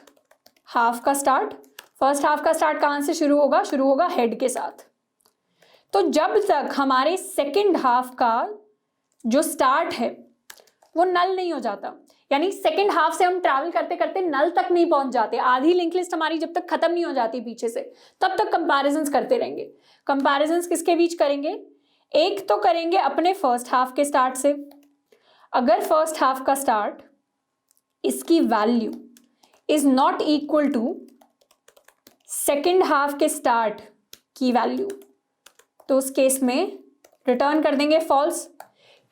हाफ का स्टार्ट। फर्स्ट हाफ का स्टार्ट कहां से शुरू होगा, शुरू होगा हेड के साथ। तो जब तक हमारे सेकंड हाफ का जो स्टार्ट है वो नल नहीं हो जाता, यानी सेकंड हाफ से हम ट्रैवल करते करते नल तक नहीं पहुंच जाते, आधी लिंक लिस्ट हमारी जब तक खत्म नहीं हो जाती पीछे से, तब तक कंपैरिजंस करते रहेंगे। कंपैरिजंस किसके बीच करेंगे, एक तो करेंगे अपने फर्स्ट हाफ के स्टार्ट से। अगर फर्स्ट हाफ का स्टार्ट इसकी value is not equal to second half के स्टार्ट की वैल्यू, तो उस केस में रिटर्न कर देंगे फॉल्स।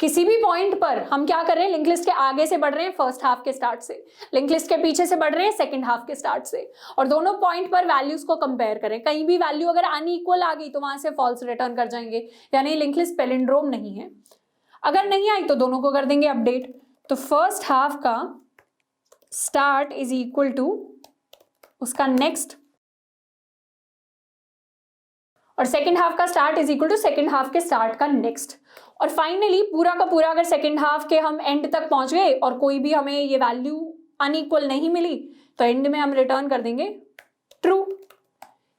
किसी भी पॉइंट पर हम क्या कर रहे हैं, लिंक लिस्ट के आगे से बढ़ रहे हैं फर्स्ट हाफ के स्टार्ट से, लिंक लिस्ट के पीछे से बढ़ रहे हैं सेकंड हाफ के स्टार्ट से, और दोनों पॉइंट पर वैल्यूज को कंपेयर करें। कहीं भी वैल्यू अगर अनइक्वल आ गई तो वहां से फॉल्स रिटर्न कर जाएंगे, यानी लिंक लिस्ट पैलिंड्रोम नहीं है। अगर नहीं आई तो दोनों को कर देंगे अपडेट। तो फर्स्ट हाफ का स्टार्ट इज इक्वल टू उसका नेक्स्ट, और सेकेंड हाफ का start is equal to second half के स्टार्ट का नेक्स्ट। और फाइनली पूरा का पूरा अगर सेकेंड हाफ के हम एंड तक पहुंच गए और कोई भी हमें ये वैल्यू अनइक्वल नहीं मिली तो एंड में हम रिटर्न कर देंगे ट्रू,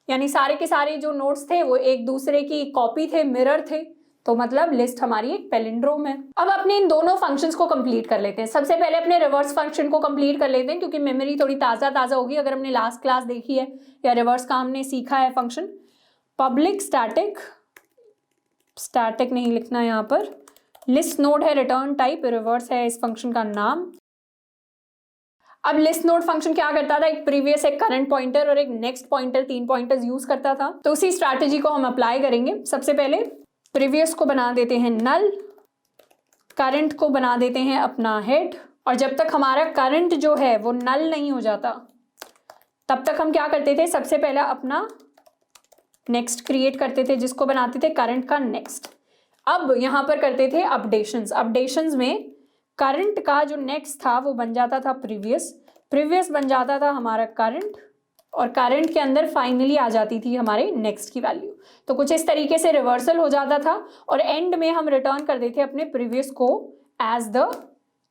यानी सारे के सारे जो नोड्स थे वो एक दूसरे की कॉपी थे, मिरर थे, तो मतलब लिस्ट हमारी एक पैलिंड्रोम है। अब अपने इन दोनों फंक्शंस को कंप्लीट कर लेते हैं। सबसे पहले अपने रिवर्स फंक्शन को कंप्लीट कर लेते हैं, क्योंकि मेमोरी थोड़ी ताज़ा होगी अगर हमने लास्ट क्लास देखी है या रिवर्स का हमने सीखा है फंक्शन। पब्लिक स्टैटिक नहीं लिखना यहाँ पर, लिस्ट नोड है रिटर्न टाइप, रिवर्स है इस फंक्शन का नाम। अब लिस्ट नोड फंक्शन क्या करता था, एक प्रीवियस, एक करंट पॉइंटर और एक नेक्स्ट पॉइंटर, 3 पॉइंटर्स यूज करता था। तो उसी स्ट्रैटेजी को हम अप्लाई करेंगे। सबसे पहले प्रीवियस को बना देते हैं नल, करंट को बना देते हैं अपना हेड, और जब तक हमारा करंट जो है वो नल नहीं हो जाता तब तक हम क्या करते थे, सबसे पहले अपना नेक्स्ट क्रिएट करते थे जिसको बनाते थे करंट का नेक्स्ट। अब यहां पर करते थे अपडेशंस में करंट का जो नेक्स्ट था वो बन जाता था प्रीवियस बन जाता था हमारा करंट, और करंट के अंदर फाइनली आ जाती थी हमारे नेक्स्ट की वैल्यू। तो कुछ इस तरीके से रिवर्सल हो जाता था, और एंड में हम रिटर्न कर देते अपने प्रीवियस को as the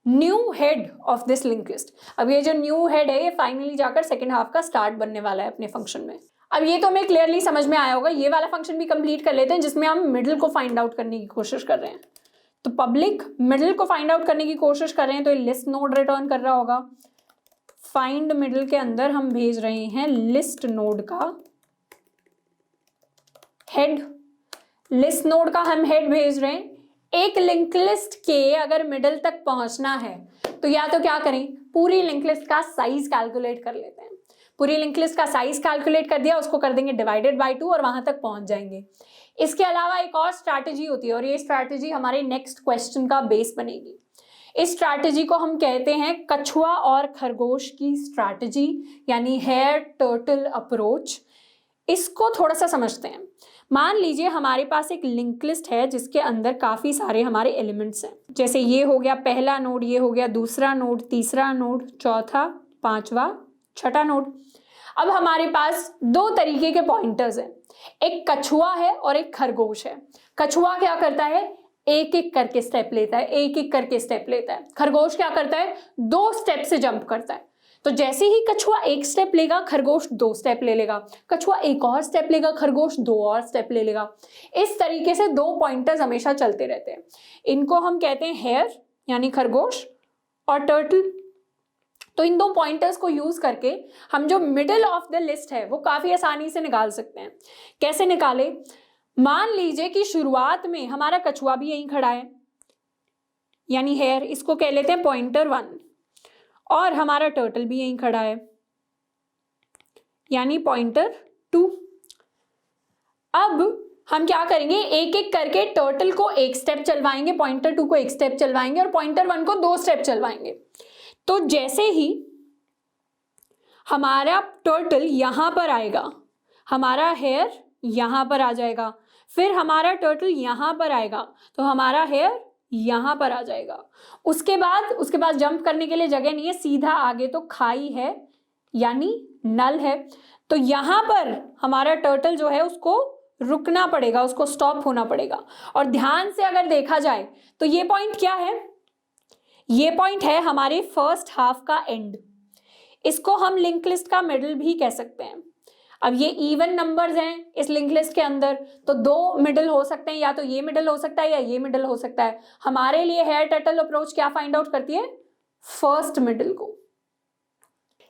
new head of this link list. अब ये जो न्यू हेड है ये फाइनली जाकर सेकेंड हाफ का स्टार्ट बनने वाला है अपने फंक्शन में। अब ये तो हमें क्लियरली समझ में आया होगा। ये वाला फंक्शन भी कंप्लीट कर लेते हैं जिसमें हम मिडिल को फाइंड आउट करने की कोशिश कर रहे हैं। तो पब्लिक मिडिल को फाइंड आउट करने की कोशिश कर रहे हैं तो ये लिस्ट नोड रिटर्न कर रहा होगा। फाइंड मिडिल के अंदर हम भेज रहे हैं लिस्ट नोड का हेड, लिस्ट नोड का हम हेड भेज रहे हैं। एक लिंक लिस्ट के अगर मिडिल तक पहुंचना है तो या तो क्या करें, पूरी लिंक लिस्ट का साइज कैलकुलेट कर लेते हैं। पूरी लिंक लिस्ट का साइज कैलकुलेट कर दिया, उसको कर देंगे डिवाइडेड बाय 2 और वहां तक पहुंच जाएंगे। इसके अलावा एक और स्ट्रैटेजी होती है और ये स्ट्रैटेजी हमारे नेक्स्ट क्वेश्चन का बेस बनेगी। इस स्ट्रैटेजी को हम कहते हैं कछुआ और खरगोश की स्ट्रैटेजी, यानी हेयर टर्टल अप्रोच। इसको थोड़ा सा समझते हैं। मान लीजिए हमारे पास एक लिंक लिस्ट है जिसके अंदर काफी सारे हमारे एलिमेंट्स हैं, जैसे ये हो गया पहला नोड, ये हो गया दूसरा नोड, तीसरा नोड, चौथा, पांचवा, छठा नोड। अब हमारे पास 2 तरीके के पॉइंटर्स हैं, एक कछुआ है और एक खरगोश है। कछुआ क्या करता है, एक एक करके स्टेप लेता है, एक एक करके स्टेप लेता है। खरगोश क्या करता है, 2 स्टेप से जंप करता है। तो जैसे ही कछुआ 1 स्टेप लेगा खरगोश 2 स्टेप ले लेगा, कछुआ 1 और स्टेप लेगा खरगोश 2 और स्टेप ले लेगा। इस तरीके से 2 पॉइंटर्स हमेशा चलते रहते हैं। इनको हम कहते हैं हेयर यानी खरगोश और टर्टल। तो इन 2 पॉइंटर्स को यूज करके हम जो मिडिल ऑफ द लिस्ट है वो काफी आसानी से निकाल सकते हैं। कैसे निकाले, मान लीजिए कि शुरुआत में हमारा कछुआ भी यहीं खड़ा है यानी हेयर, इसको कह लेते हैं पॉइंटर 1, और हमारा टर्टल भी यहीं खड़ा है यानी पॉइंटर 2। अब हम क्या करेंगे, एक एक करके टर्टल को 1 स्टेप चलवाएंगे, पॉइंटर 2 को 1 स्टेप चलवाएंगे और पॉइंटर 1 को 2 स्टेप चलवाएंगे। तो जैसे ही हमारा टर्टल यहाँ पर आएगा, हमारा हेयर यहाँ पर आ जाएगा, फिर हमारा टर्टल यहाँ पर आएगा तो हमारा हेयर यहाँ पर आ जाएगा। उसके बाद जंप करने के लिए जगह नहीं है, सीधा आगे तो खाई है यानी नल है। तो यहाँ पर हमारा टर्टल जो है उसको रुकना पड़ेगा, उसको स्टॉप होना पड़ेगा। और ध्यान से अगर देखा जाए तो ये पॉइंट क्या है, ये पॉइंट है हमारे फर्स्ट हाफ का एंड। इसको हम लिंक लिस्ट का मिडल भी कह सकते हैं। अब ये इवन नंबर्स हैं इस लिंक लिस्ट के अंदर, तो दो मिडल हो सकते हैं, या तो ये मिडल हो सकता है या ये मिडल हो सकता है। हमारे लिए हेयर टर्टल अप्रोच क्या फाइंड आउट करती है, फर्स्ट मिडल को।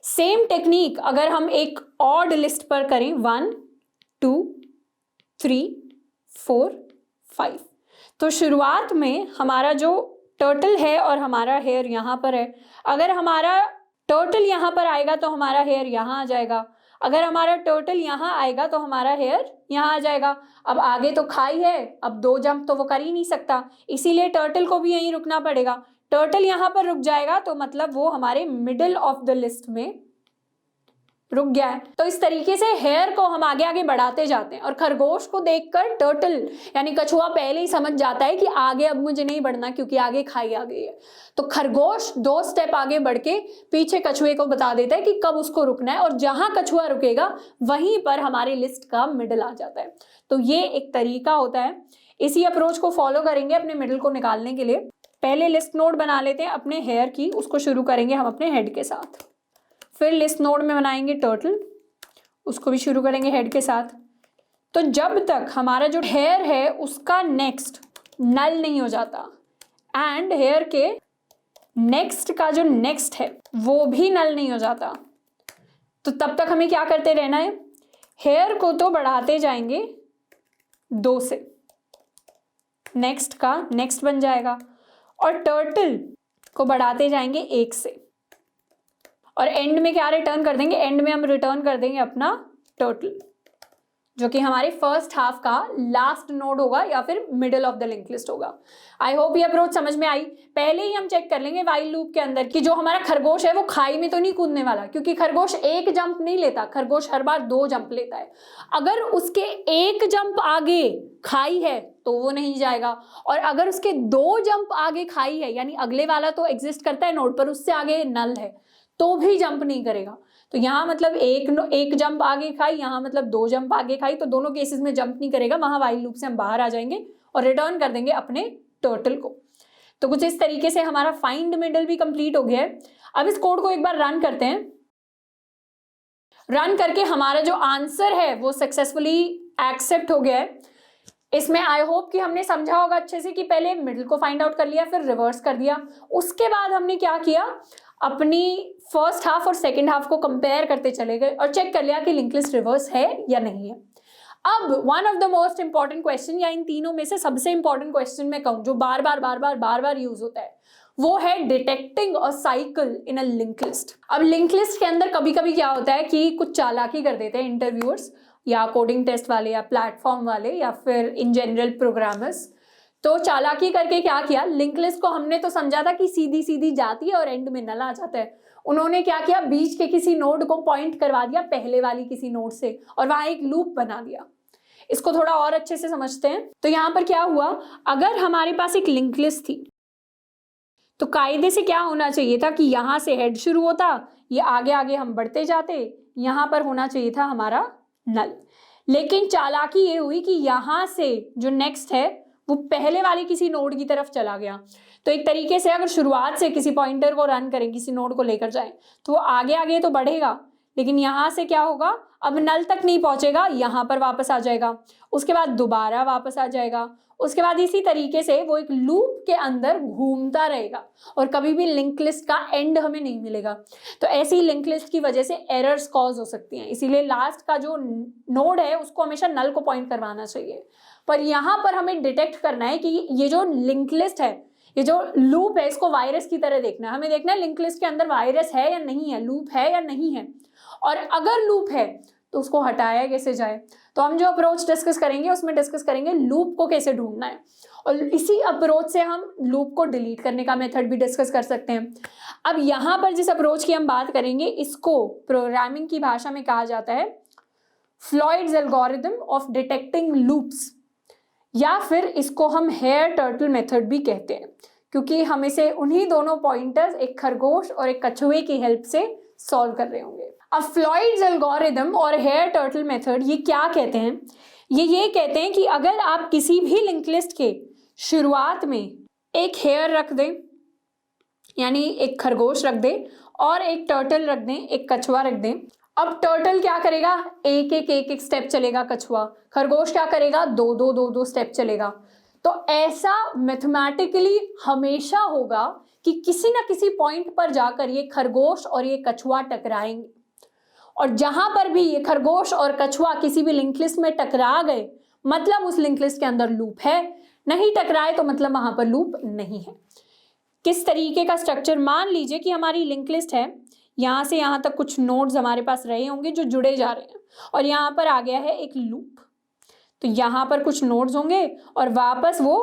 सेम टेक्निक अगर हम एक ऑड लिस्ट पर करें, 1 2 3 4 5, तो शुरुआत में हमारा जो टर्टल है और हमारा हेयर यहाँ पर है, अगर हमारा टर्टल यहाँ पर आएगा तो हमारा हेयर यहाँ आ जाएगा, अगर हमारा टर्टल यहाँ आएगा तो हमारा हेयर यहाँ आ जाएगा। अब आगे तो खाई है, अब दो जंप तो वो कर ही नहीं सकता, इसीलिए टर्टल को भी यहीं रुकना पड़ेगा। टर्टल यहाँ पर रुक जाएगा तो मतलब वो हमारे मिडिल ऑफ द लिस्ट में रुक गया है। तो इस तरीके से हेयर को हम आगे आगे बढ़ाते जाते हैं। और खरगोश को देखकर टर्टल यानी कछुआ पहले ही समझ जाता है कि आगे अब मुझे नहीं बढ़ना क्योंकि आगे खाई आ गई है। तो खरगोश 2 स्टेप आगे बढ़ के पीछे कछुए को बता देता है कि कब उसको रुकना है, और जहां कछुआ रुकेगा वहीं पर हमारी लिस्ट का मिडल आ जाता है। तो ये एक तरीका होता है, इसी अप्रोच को फॉलो करेंगे अपने मिडल को निकालने के लिए। पहले लिस्ट नोड बना लेते हैं अपने हेयर की, उसको शुरू करेंगे हम अपने हेड के साथ। फिर लिस्ट नोड में बनाएंगे टर्टल, उसको भी शुरू करेंगे हेड के साथ। तो जब तक हमारा जो हेयर है उसका नेक्स्ट नल नहीं हो जाता एंड हेयर के नेक्स्ट का जो नेक्स्ट है वो भी नल नहीं हो जाता, तो तब तक हमें क्या करते रहना है, हेयर को तो बढ़ाते जाएंगे 2 से, नेक्स्ट का नेक्स्ट बन जाएगा, और टर्टल को बढ़ाते जाएंगे 1 से, और एंड में क्या रिटर्न कर देंगे, एंड में हम रिटर्न कर देंगे अपना टर्टल, जो कि हमारे फर्स्ट हाफ का लास्ट नोड होगा या फिर middle of the link list होगा। आई होप ये अप्रोच समझ में आई। पहले ही हम चेक कर लेंगे वाइल लूप के अंदर कि जो हमारा खरगोश है वो खाई में तो नहीं कूदने वाला, क्योंकि खरगोश 1 जंप नहीं लेता, खरगोश हर बार 2 जंप लेता है। अगर उसके 1 जंप आगे खाई है तो वो नहीं जाएगा, और अगर उसके 2 जंप आगे खाई है यानी अगले वाला तो एग्जिस्ट करता है नोड पर, उससे आगे नल है तो भी जंप नहीं करेगा। तो यहाँ मतलब एक जंप आगे खाई, यहाँ मतलब 2 जंप आगे खाई, तो दोनों केसेस में जंप नहीं करेगा, वहां वाइल लूप से हम बाहर आ जाएंगे और रिटर्न कर देंगे अपने टर्टल को। तो कुछ इस तरीके से हमारा फाइंड मिडल भी कंप्लीट हो गया है। अब इस कोड को एक बार रन करते हैं। रन करके हमारा जो आंसर है वो सक्सेसफुली एक्सेप्ट हो गया है। इसमें आई होप कि हमने समझा होगा अच्छे से कि पहले मिडल को फाइंड आउट कर लिया, फिर रिवर्स कर दिया, उसके बाद हमने क्या किया, अपनी फर्स्ट हाफ और सेकंड हाफ को कंपेयर करते चले गए और चेक कर लिया कि लिंक लिस्ट रिवर्स है या नहीं है। अब one of the most important question, या इन तीनों में से सबसे इंपॉर्टेंट क्वेश्चन मैं कहूँ जो बार बार यूज होता है, वो है detecting a cycle in a link list. अब लिंक लिस्ट के अंदर कभी कभी क्या होता है कि कुछ चालाकी कर देते हैं इंटरव्यूअर्स या कोडिंग टेस्ट वाले या प्लेटफॉर्म वाले या फिर इन जनरल प्रोग्रामर्स। तो चालाकी करके क्या किया, लिंक लिस्ट को हमने तो समझा था कि सीधी सीधी जाती है और एंड में नल आ जाता है। उन्होंने क्या किया, बीच के किसी नोड को पॉइंट करवा दिया पहले वाली किसी नोड से और वहां एक लूप बना दिया। इसको थोड़ा और अच्छे से समझते हैं। तो यहाँ पर क्या हुआ, अगर हमारे पास एक लिंक लिस्ट थी तो कायदे से क्या होना चाहिए था कि यहाँ से हेड शुरू होता, ये आगे आगे हम बढ़ते जाते, यहाँ पर होना चाहिए था हमारा नल। लेकिन चालाकी ये हुई कि यहाँ से जो नेक्स्ट है वो पहले वाले किसी नोड की तरफ चला गया। तो एक तरीके से अगर शुरुआत से किसी पॉइंटर को रन करें, किसी नोड को लेकर जाएं, तो वो आगे आगे तो बढ़ेगा, लेकिन यहाँ से क्या होगा, अब नल तक नहीं पहुंचेगा, यहाँ पर वापस आ जाएगा, उसके बाद दोबारा वापस आ जाएगा, उसके बाद इसी तरीके से वो एक लूप के अंदर घूमता रहेगा और कभी भी लिंक लिस्ट का एंड हमें नहीं मिलेगा। तो ऐसी लिंक लिस्ट की वजह से एरर्स कॉज हो सकती हैं। इसीलिए लास्ट का जो नोड है उसको हमेशा नल को पॉइंट करवाना चाहिए। पर यहाँ पर हमें डिटेक्ट करना है कि ये जो लिंक लिस्ट है, ये जो लूप है, इसको वायरस की तरह देखना है। हमें देखना है लिंक लिस्ट के अंदर वायरस है या नहीं है, लूप है या नहीं है, और अगर लूप है तो उसको हटाया कैसे जाए। तो हम जो अप्रोच डिस्कस करेंगे उसमें डिस्कस करेंगे लूप को कैसे ढूंढना है, और इसी अप्रोच से हम लूप को डिलीट करने का मेथड भी डिस्कस कर सकते हैं। अब यहाँ पर जिस अप्रोच की हम बात करेंगे इसको प्रोग्रामिंग की भाषा में कहा जाता है फ्लॉयड्स एल्गोरिथम ऑफ डिटेक्टिंग लूप्स, या फिर इसको हम हेयर टर्टल मेथड भी कहते हैं, क्योंकि हम इसे उन्हीं दोनों पॉइंटर्स, एक खरगोश और एक कछुए की हेल्प से सॉल्व कर रहे होंगे। अब फ्लॉयड्स एल्गोरिथम और हेयर टर्टल मेथड ये क्या कहते हैं? ये कहते हैं कि अगर आप किसी भी लिंक लिस्ट के शुरुआत में एक हेयर रख दें, यानी एक खरगोश रख दें, और एक टर्टल रख दें, एक कछुआ रख दें। अब टर्टल क्या करेगा? एक स्टेप चलेगा कछुआ, खरगोश क्या करेगा? दो स्टेप चलेगा। तो ऐसा मैथमेटिकली हमेशा होगा कि किसी ना किसी पॉइंट पर जाकर ये खरगोश और ये कछुआ टकराएंगे, और जहां पर भी ये खरगोश और कछुआ किसी भी लिंक लिस्ट में टकरा गए मतलब उस लिंक लिस्ट के अंदर लूप है, नहीं टकराए तो मतलब वहां पर लूप नहीं है। किस तरीके का स्ट्रक्चर? मान लीजिए कि हमारी लिंक लिस्ट है, यहाँ से यहाँ तक कुछ नोड्स हमारे पास रहे होंगे जो जुड़े जा रहे हैं, और यहाँ पर आ गया है एक लूप। तो यहाँ पर कुछ नोड्स होंगे और वापस वो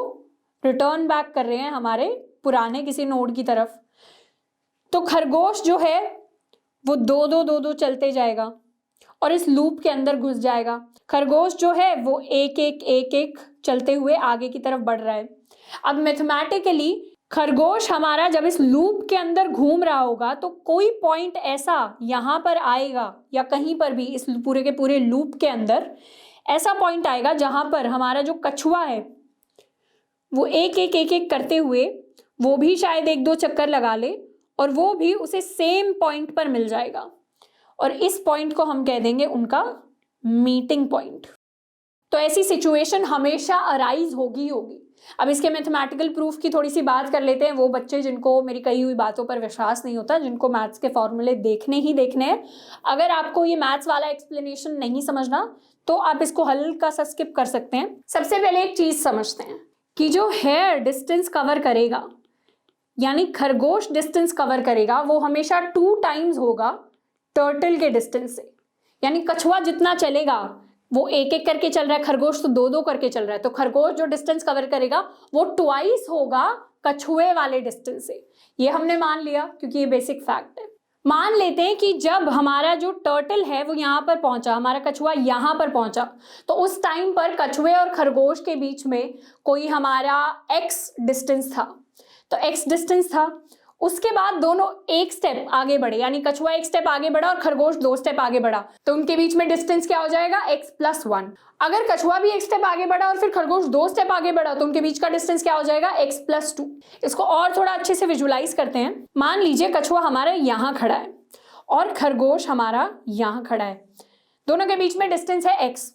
रिटर्न बैक कर रहे हैं हमारे पुराने किसी नोड की तरफ। तो खरगोश जो है वो दो चलते जाएगा और इस लूप के अंदर घुस जाएगा। खरगोश जो है वो एक चलते हुए आगे की तरफ बढ़ रहा है। अब मैथमेटिकली खरगोश हमारा जब इस लूप के अंदर घूम रहा होगा तो कोई पॉइंट ऐसा यहाँ पर आएगा, या कहीं पर भी इस पूरे के पूरे लूप के अंदर ऐसा पॉइंट आएगा जहां पर हमारा जो कछुआ है वो एक करते हुए वो भी शायद 1-2 चक्कर लगा ले और वो भी उसे सेम पॉइंट पर मिल जाएगा, और इस पॉइंट को हम कह देंगे उनका मीटिंग पॉइंट। तो ऐसी सिचुएशन हमेशा अराइज होगी। अब इसके मैथमेटिकल प्रूफ की थोड़ी सी बात कर लेते हैं। वो बच्चे जिनको मेरी कही हुई बातों पर विश्वास नहीं होता, जिनको मैथ्स के फॉर्मूले देखने हैं, अगर आपको ये मैथ्स वाला एक्सप्लेनेशन नहीं समझना तो आप इसको हल्का सा स्किप कर सकते हैं। सबसे पहले एक चीज समझते हैं कि जो हेयर डिस्टेंस कवर करेगा, यानी खरगोश डिस्टेंस कवर करेगा, वो हमेशा 2 टाइम्स होगा टर्टल के डिस्टेंस से। यानी कछुआ जितना चलेगा वो एक करके चल रहा है, खरगोश तो 2 करके चल रहा है, तो खरगोश जो डिस्टेंस कवर करेगा वो ट्वाइस होगा कछुए वाले डिस्टेंस से। ये हमने मान लिया क्योंकि ये बेसिक फैक्ट है। मान लेते हैं कि जब हमारा जो टर्टल है वो यहाँ पर पहुंचा, हमारा कछुआ यहाँ पर पहुंचा, तो उस टाइम पर कछुए और खरगोश के बीच में कोई हमारा x डिस्टेंस था। तो x डिस्टेंस था, उसके बाद दोनों एक स्टेप आगे बढ़े, यानी कछुआ 1 स्टेप आगे बढ़ा और खरगोश 2 स्टेप आगे बढ़ा, तो उनके बीच में डिस्टेंस क्या हो जाएगा? x+1। अगर कछुआ भी 1 स्टेप आगे बढ़ा और फिर खरगोश 2 स्टेप आगे बढ़ा तो उनके बीच का डिस्टेंस क्या हो जाएगा? x+2। इसको और थोड़ा अच्छे से विजुलाइज करते हैं। मान लीजिए कछुआ हमारा यहाँ खड़ा है और खरगोश हमारा यहाँ खड़ा है, दोनों के बीच में डिस्टेंस है x।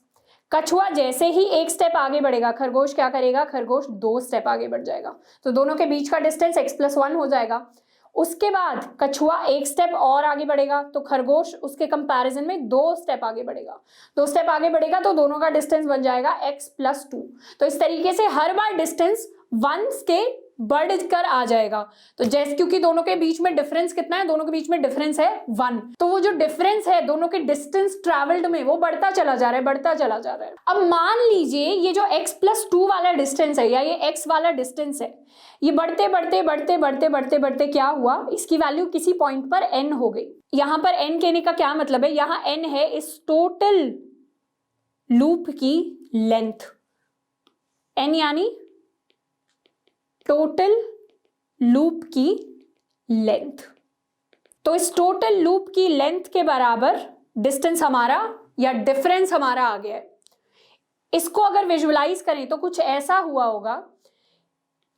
कछुआ जैसे ही 1 स्टेप आगे बढ़ेगा, खरगोश क्या करेगा? खरगोश 2 स्टेप आगे बढ़ जाएगा, तो दोनों के बीच का डिस्टेंस x+1 हो जाएगा। उसके बाद कछुआ 1 स्टेप और आगे बढ़ेगा तो खरगोश उसके कंपैरिजन में 2 स्टेप आगे बढ़ेगा, 2 स्टेप आगे बढ़ेगा तो दोनों का डिस्टेंस बन जाएगा x+2। तो इस तरीके से हर बार डिस्टेंस 1 के बढ़कर आ जाएगा। तो जैसे क्योंकि दोनों के बीच में डिफरेंस कितना है? दोनों के बीच में डिफरेंस है 1, तो वो जो डिफरेंस है दोनों के डिस्टेंस ट्रैवल्ड में वो बढ़ता चला जा रहा है। अब मान लीजिए ये जो x+2 वाला डिस्टेंस है या ये x वाला डिस्टेंस है, ये बढ़ते क्या हुआ? इसकी वैल्यू किसी पॉइंट पर n हो गई। यहां पर n कहने का क्या मतलब है? यहां n है इस टोटल लूप की लेंथ, n यानी टोटल लूप की लेंथ। तो इस टोटल लूप की लेंथ के बराबर डिस्टेंस हमारा या डिफरेंस हमारा आ गया है। इसको अगर विजुअलाइज करें तो कुछ ऐसा हुआ होगा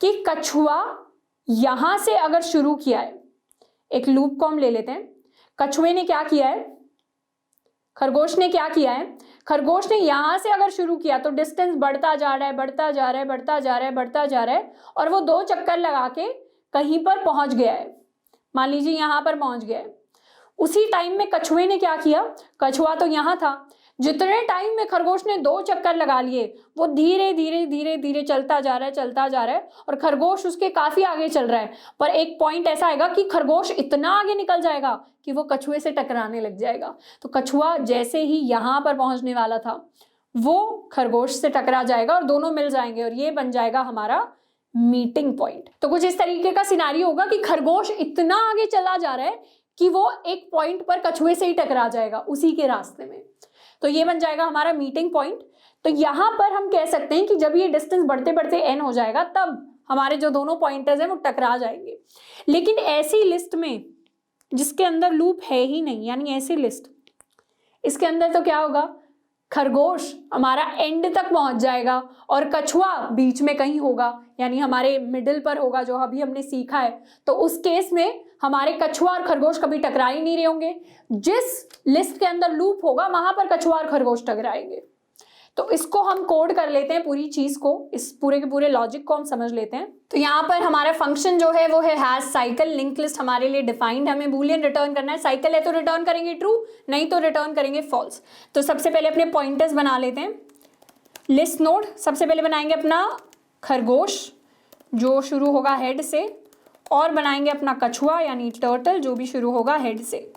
कि कछुआ यहां से अगर शुरू किया है, एक लूप को हम ले लेते हैं, कछुए ने क्या किया है? खरगोश ने क्या किया है? खरगोश ने यहां से अगर शुरू किया तो डिस्टेंस बढ़ता जा रहा है और वो 2 चक्कर लगा के कहीं पर पहुंच गया है। मान लीजिए यहां पर पहुंच गया है। उसी टाइम में कछुए ने क्या किया? कछुआ तो यहां था, जितने टाइम में खरगोश ने 2 चक्कर लगा लिए वो धीरे चलता जा रहा है और खरगोश उसके काफी आगे चल रहा है। पर एक पॉइंट ऐसा आएगा कि खरगोश इतना आगे निकल जाएगा कि वो कछुए से टकराने लग जाएगा। तो कछुआ जैसे ही यहां पर पहुंचने वाला था वो खरगोश से टकरा जाएगा और दोनों मिल जाएंगे और ये बन जाएगा हमारा मीटिंग पॉइंट। तो कुछ इस तरीके का सिनारियो होगा कि खरगोश इतना आगे चला जा रहा है कि वो एक पॉइंट पर कछुए से ही टकरा जाएगा उसी के रास्ते में। तो ये बन जाएगा हमारा मीटिंग पॉइंट। तो यहां पर हम कह सकते हैं कि जब ये डिस्टेंस बढ़ते बढ़ते n हो जाएगा तब हमारे जो दोनों पॉइंटर्स हैं वो टकरा जाएंगे। लेकिन ऐसी लिस्ट में जिसके अंदर लूप है ही नहीं, यानी ऐसी लिस्ट, इसके अंदर तो क्या होगा, खरगोश हमारा एंड तक पहुंच जाएगा और कछुआ बीच में कहीं होगा, यानी हमारे मिडिल पर होगा जो अभी हमने सीखा है। तो उस केस में हमारे कछुआ और खरगोश कभी टकरा ही नहीं रहे होंगे। जिस लिस्ट के अंदर लूप होगा वहां पर कछुआ और खरगोश टकराएंगे। तो इसको हम कोड कर लेते हैं, पूरी चीज को, इस पूरे के पूरे लॉजिक को हम समझ लेते हैं। तो यहाँ पर हमारा फंक्शन जो है वो है हैश साइकिल। लिंक लिस्ट हमारे लिए डिफाइंड, हमें बूलियन रिटर्न करना है। साइकिल है तो रिटर्न करेंगे ट्रू, नहीं तो रिटर्न करेंगे फॉल्स। तो सबसे पहले अपने पॉइंटर्स बना लेते हैं। लिस्ट नोड सबसे पहले बनाएंगे अपना खरगोश जो शुरू होगा हेड से, और बनाएंगे अपना कछुआ यानी टर्टल जो भी शुरू होगा हेड से।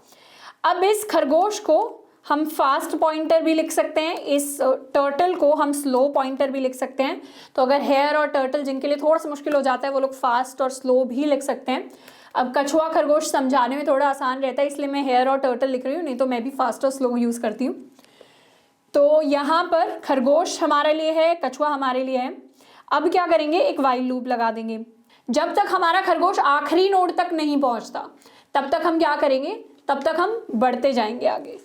अब इस खरगोश को हम फास्ट पॉइंटर भी लिख सकते हैं, इस टर्टल को हम स्लो पॉइंटर भी लिख सकते हैं। तो अगर हेयर और टर्टल जिनके लिए थोड़ा सा मुश्किल हो जाता है वो लोग फास्ट और स्लो भी लिख सकते हैं। अब कछुआ खरगोश समझाने में थोड़ा आसान रहता है इसलिए मैं हेयर और टर्टल लिख रही हूँ, नहीं तो मैं भी फास्ट और स्लो यूज़ करती हूँ। तो यहाँ पर खरगोश हमारे लिए है, कछुआ हमारे लिए है। अब क्या करेंगे, एक वाइल लूप लगा देंगे। जब तक हमारा खरगोश आखिरी नोड तक नहीं पहुँचता तब तक हम क्या करेंगे, तब तक हम बढ़ते जाएंगे आगे।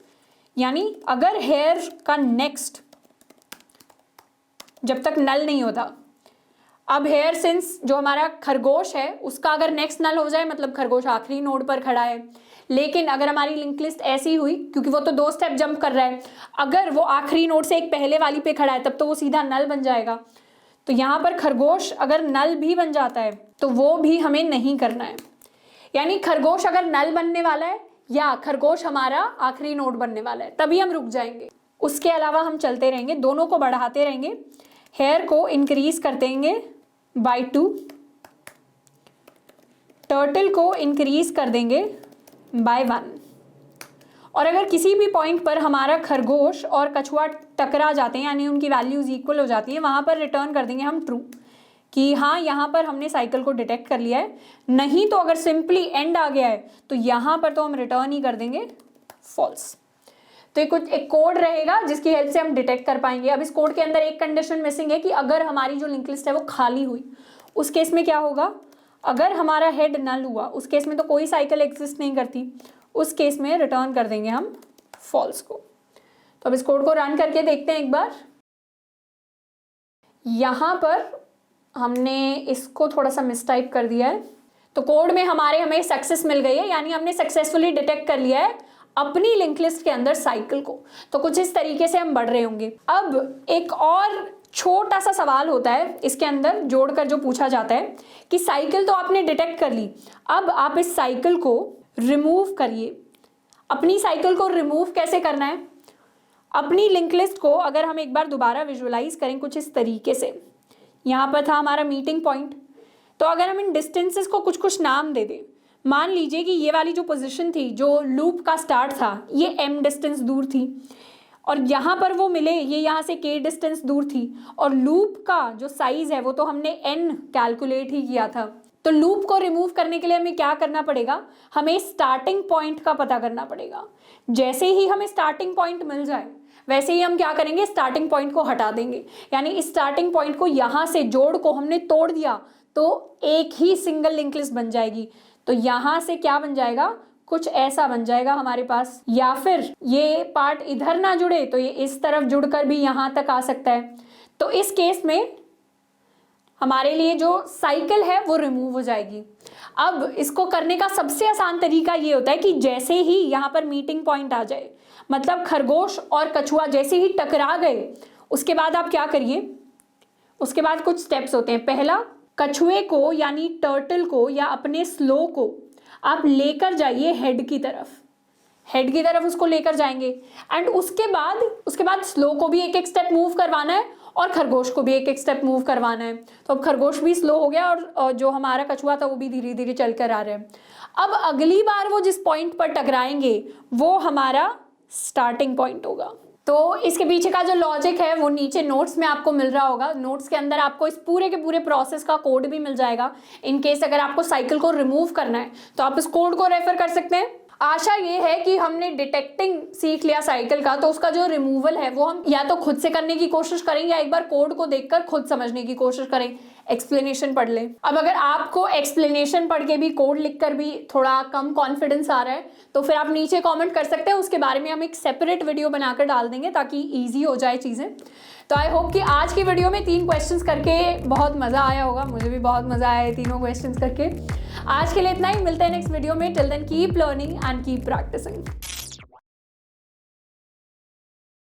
यानी अगर हेयर का नेक्स्ट जब तक नल नहीं होता, अब हेयर सिंस जो हमारा खरगोश है उसका अगर नेक्स्ट नल हो जाए मतलब खरगोश आखिरी नोड पर खड़ा है। लेकिन अगर हमारी लिंक लिस्ट ऐसी हुई, क्योंकि वो तो 2 स्टेप जंप कर रहा है, अगर वो आखिरी नोड से एक पहले वाली पे खड़ा है तब तो वो सीधा नल बन जाएगा। तो यहाँ पर खरगोश अगर नल भी बन जाता है तो वो भी हमें नहीं करना है। यानी खरगोश अगर नल बनने वाला है या खरगोश हमारा आखिरी नोड बनने वाला है तभी हम रुक जाएंगे। उसके अलावा हम चलते रहेंगे, दोनों को बढ़ाते रहेंगे। हेयर को इंक्रीज कर देंगे बाय 2, टर्टल को इंक्रीज कर देंगे बाय 1। और अगर किसी भी पॉइंट पर हमारा खरगोश और कछुआ टकरा जाते हैं यानी उनकी वैल्यूज इक्वल हो जाती है, वहां पर रिटर्न कर देंगे हम ट्रू कि हाँ यहाँ पर हमने साइकिल को डिटेक्ट कर लिया है। नहीं तो अगर सिंपली एंड आ गया है तो यहाँ पर तो हम रिटर्न ही कर देंगे फॉल्स। तो ये कुछ एक कोड रहेगा जिसकी हेल्प से हम डिटेक्ट कर पाएंगे। अब इस कोड के अंदर एक कंडीशन मिसिंग है कि अगर हमारी जो लिंक लिस्ट है वो खाली हुई उस केस में क्या होगा, अगर हमारा हेड नल हुआ उस केस में तो कोई साइकिल एग्जिस्ट नहीं करती, उस केस में रिटर्न कर देंगे हम फॉल्स को। तो अब इस कोड को रन करके देखते हैं एक बार। यहाँ पर हमने इसको थोड़ा सा मिसटाइप कर दिया है, तो कोड में हमें सक्सेस मिल गई है, यानी हमने सक्सेसफुली डिटेक्ट कर लिया है अपनी लिंक लिस्ट के अंदर साइकिल को। तो कुछ इस तरीके से हम बढ़ रहे होंगे। अब एक और छोटा सा सवाल होता है इसके अंदर जोड़कर जो पूछा जाता है कि साइकिल तो आपने डिटेक्ट कर ली, अब आप इस साइकिल को रिमूव करिए। अपनी साइकिल को रिमूव कैसे करना है, अपनी लिंक लिस्ट को अगर हम एक बार दोबारा विजुअलाइज करें कुछ इस तरीके से, यहाँ पर था हमारा मीटिंग पॉइंट। तो अगर हम इन डिस्टेंसेस को कुछ कुछ नाम दे दें, मान लीजिए कि ये वाली जो पोजीशन थी जो लूप का स्टार्ट था ये m डिस्टेंस दूर थी, और यहाँ पर वो मिले ये यहाँ से k डिस्टेंस दूर थी, और लूप का जो साइज है वो तो हमने n कैलकुलेट ही किया था। तो लूप को रिमूव करने के लिए हमें क्या करना पड़ेगा, हमें स्टार्टिंग पॉइंट का पता करना पड़ेगा। जैसे ही हमें स्टार्टिंग पॉइंट मिल जाए वैसे ही हम क्या करेंगे, स्टार्टिंग पॉइंट को हटा देंगे। यानी इस स्टार्टिंग पॉइंट को यहाँ से जोड़ को हमने तोड़ दिया तो एक ही सिंगल लिंक लिस्ट बन जाएगी। तो यहाँ से क्या बन जाएगा, कुछ ऐसा बन जाएगा हमारे पास। या फिर ये पार्ट इधर ना जुड़े तो ये इस तरफ जुड़कर भी यहाँ तक आ सकता है। तो इस केस में हमारे लिए जो साइकिल है वो रिमूव हो जाएगी। अब इसको करने का सबसे आसान तरीका ये होता है कि जैसे ही यहाँ पर मीटिंग पॉइंट आ जाए, मतलब खरगोश और कछुआ जैसे ही टकरा गए, उसके बाद आप क्या करिए, उसके बाद कुछ स्टेप्स होते हैं। पहला, कछुए को यानी टर्टल को या अपने स्लो को आप लेकर जाइए हेड की तरफ उसको लेकर जाएंगे। एंड उसके बाद स्लो को भी एक एक स्टेप मूव करवाना है और खरगोश को भी एक एक स्टेप मूव करवाना है। तो अब खरगोश भी स्लो हो गया और जो हमारा कछुआ था वो भी धीरे धीरे चल कर आ रहा है। अब अगली बार वो जिस पॉइंट पर टकराएंगे वो हमारा स्टार्टिंग पॉइंट होगा। तो इसके पीछे का जो लॉजिक है वो नीचे नोट्स में आपको मिल रहा होगा। नोट्स के अंदर आपको इस पूरे के पूरे प्रोसेस का कोड भी मिल जाएगा। इन केस अगर आपको साइकिल को रिमूव करना है तो आप इस कोड को रेफर कर सकते हैं। आशा ये है कि हमने डिटेक्टिंग सीख लिया साइकिल का, तो उसका जो रिमूवल है वो हम या तो खुद से करने की कोशिश करें या एक बार कोड को देखकर खुद समझने की कोशिश करें, एक्सप्लेनेशन पढ़ लें। अब अगर आपको एक्सप्लेनेशन पढ़ के भी कोड लिखकर भी थोड़ा कम कॉन्फिडेंस आ रहा है तो फिर आप नीचे कमेंट कर सकते हैं, उसके बारे में हम एक सेपरेट वीडियो बनाकर डाल देंगे ताकि ईजी हो जाए चीज़ें। तो आई होप कि आज की वीडियो में 3 क्वेश्चंस करके बहुत मज़ा आया होगा। मुझे भी बहुत मज़ा आया है तीनों क्वेश्चंस करके। आज के लिए इतना ही, मिलते हैं नेक्स्ट वीडियो में। Till then keep learning and keep practising.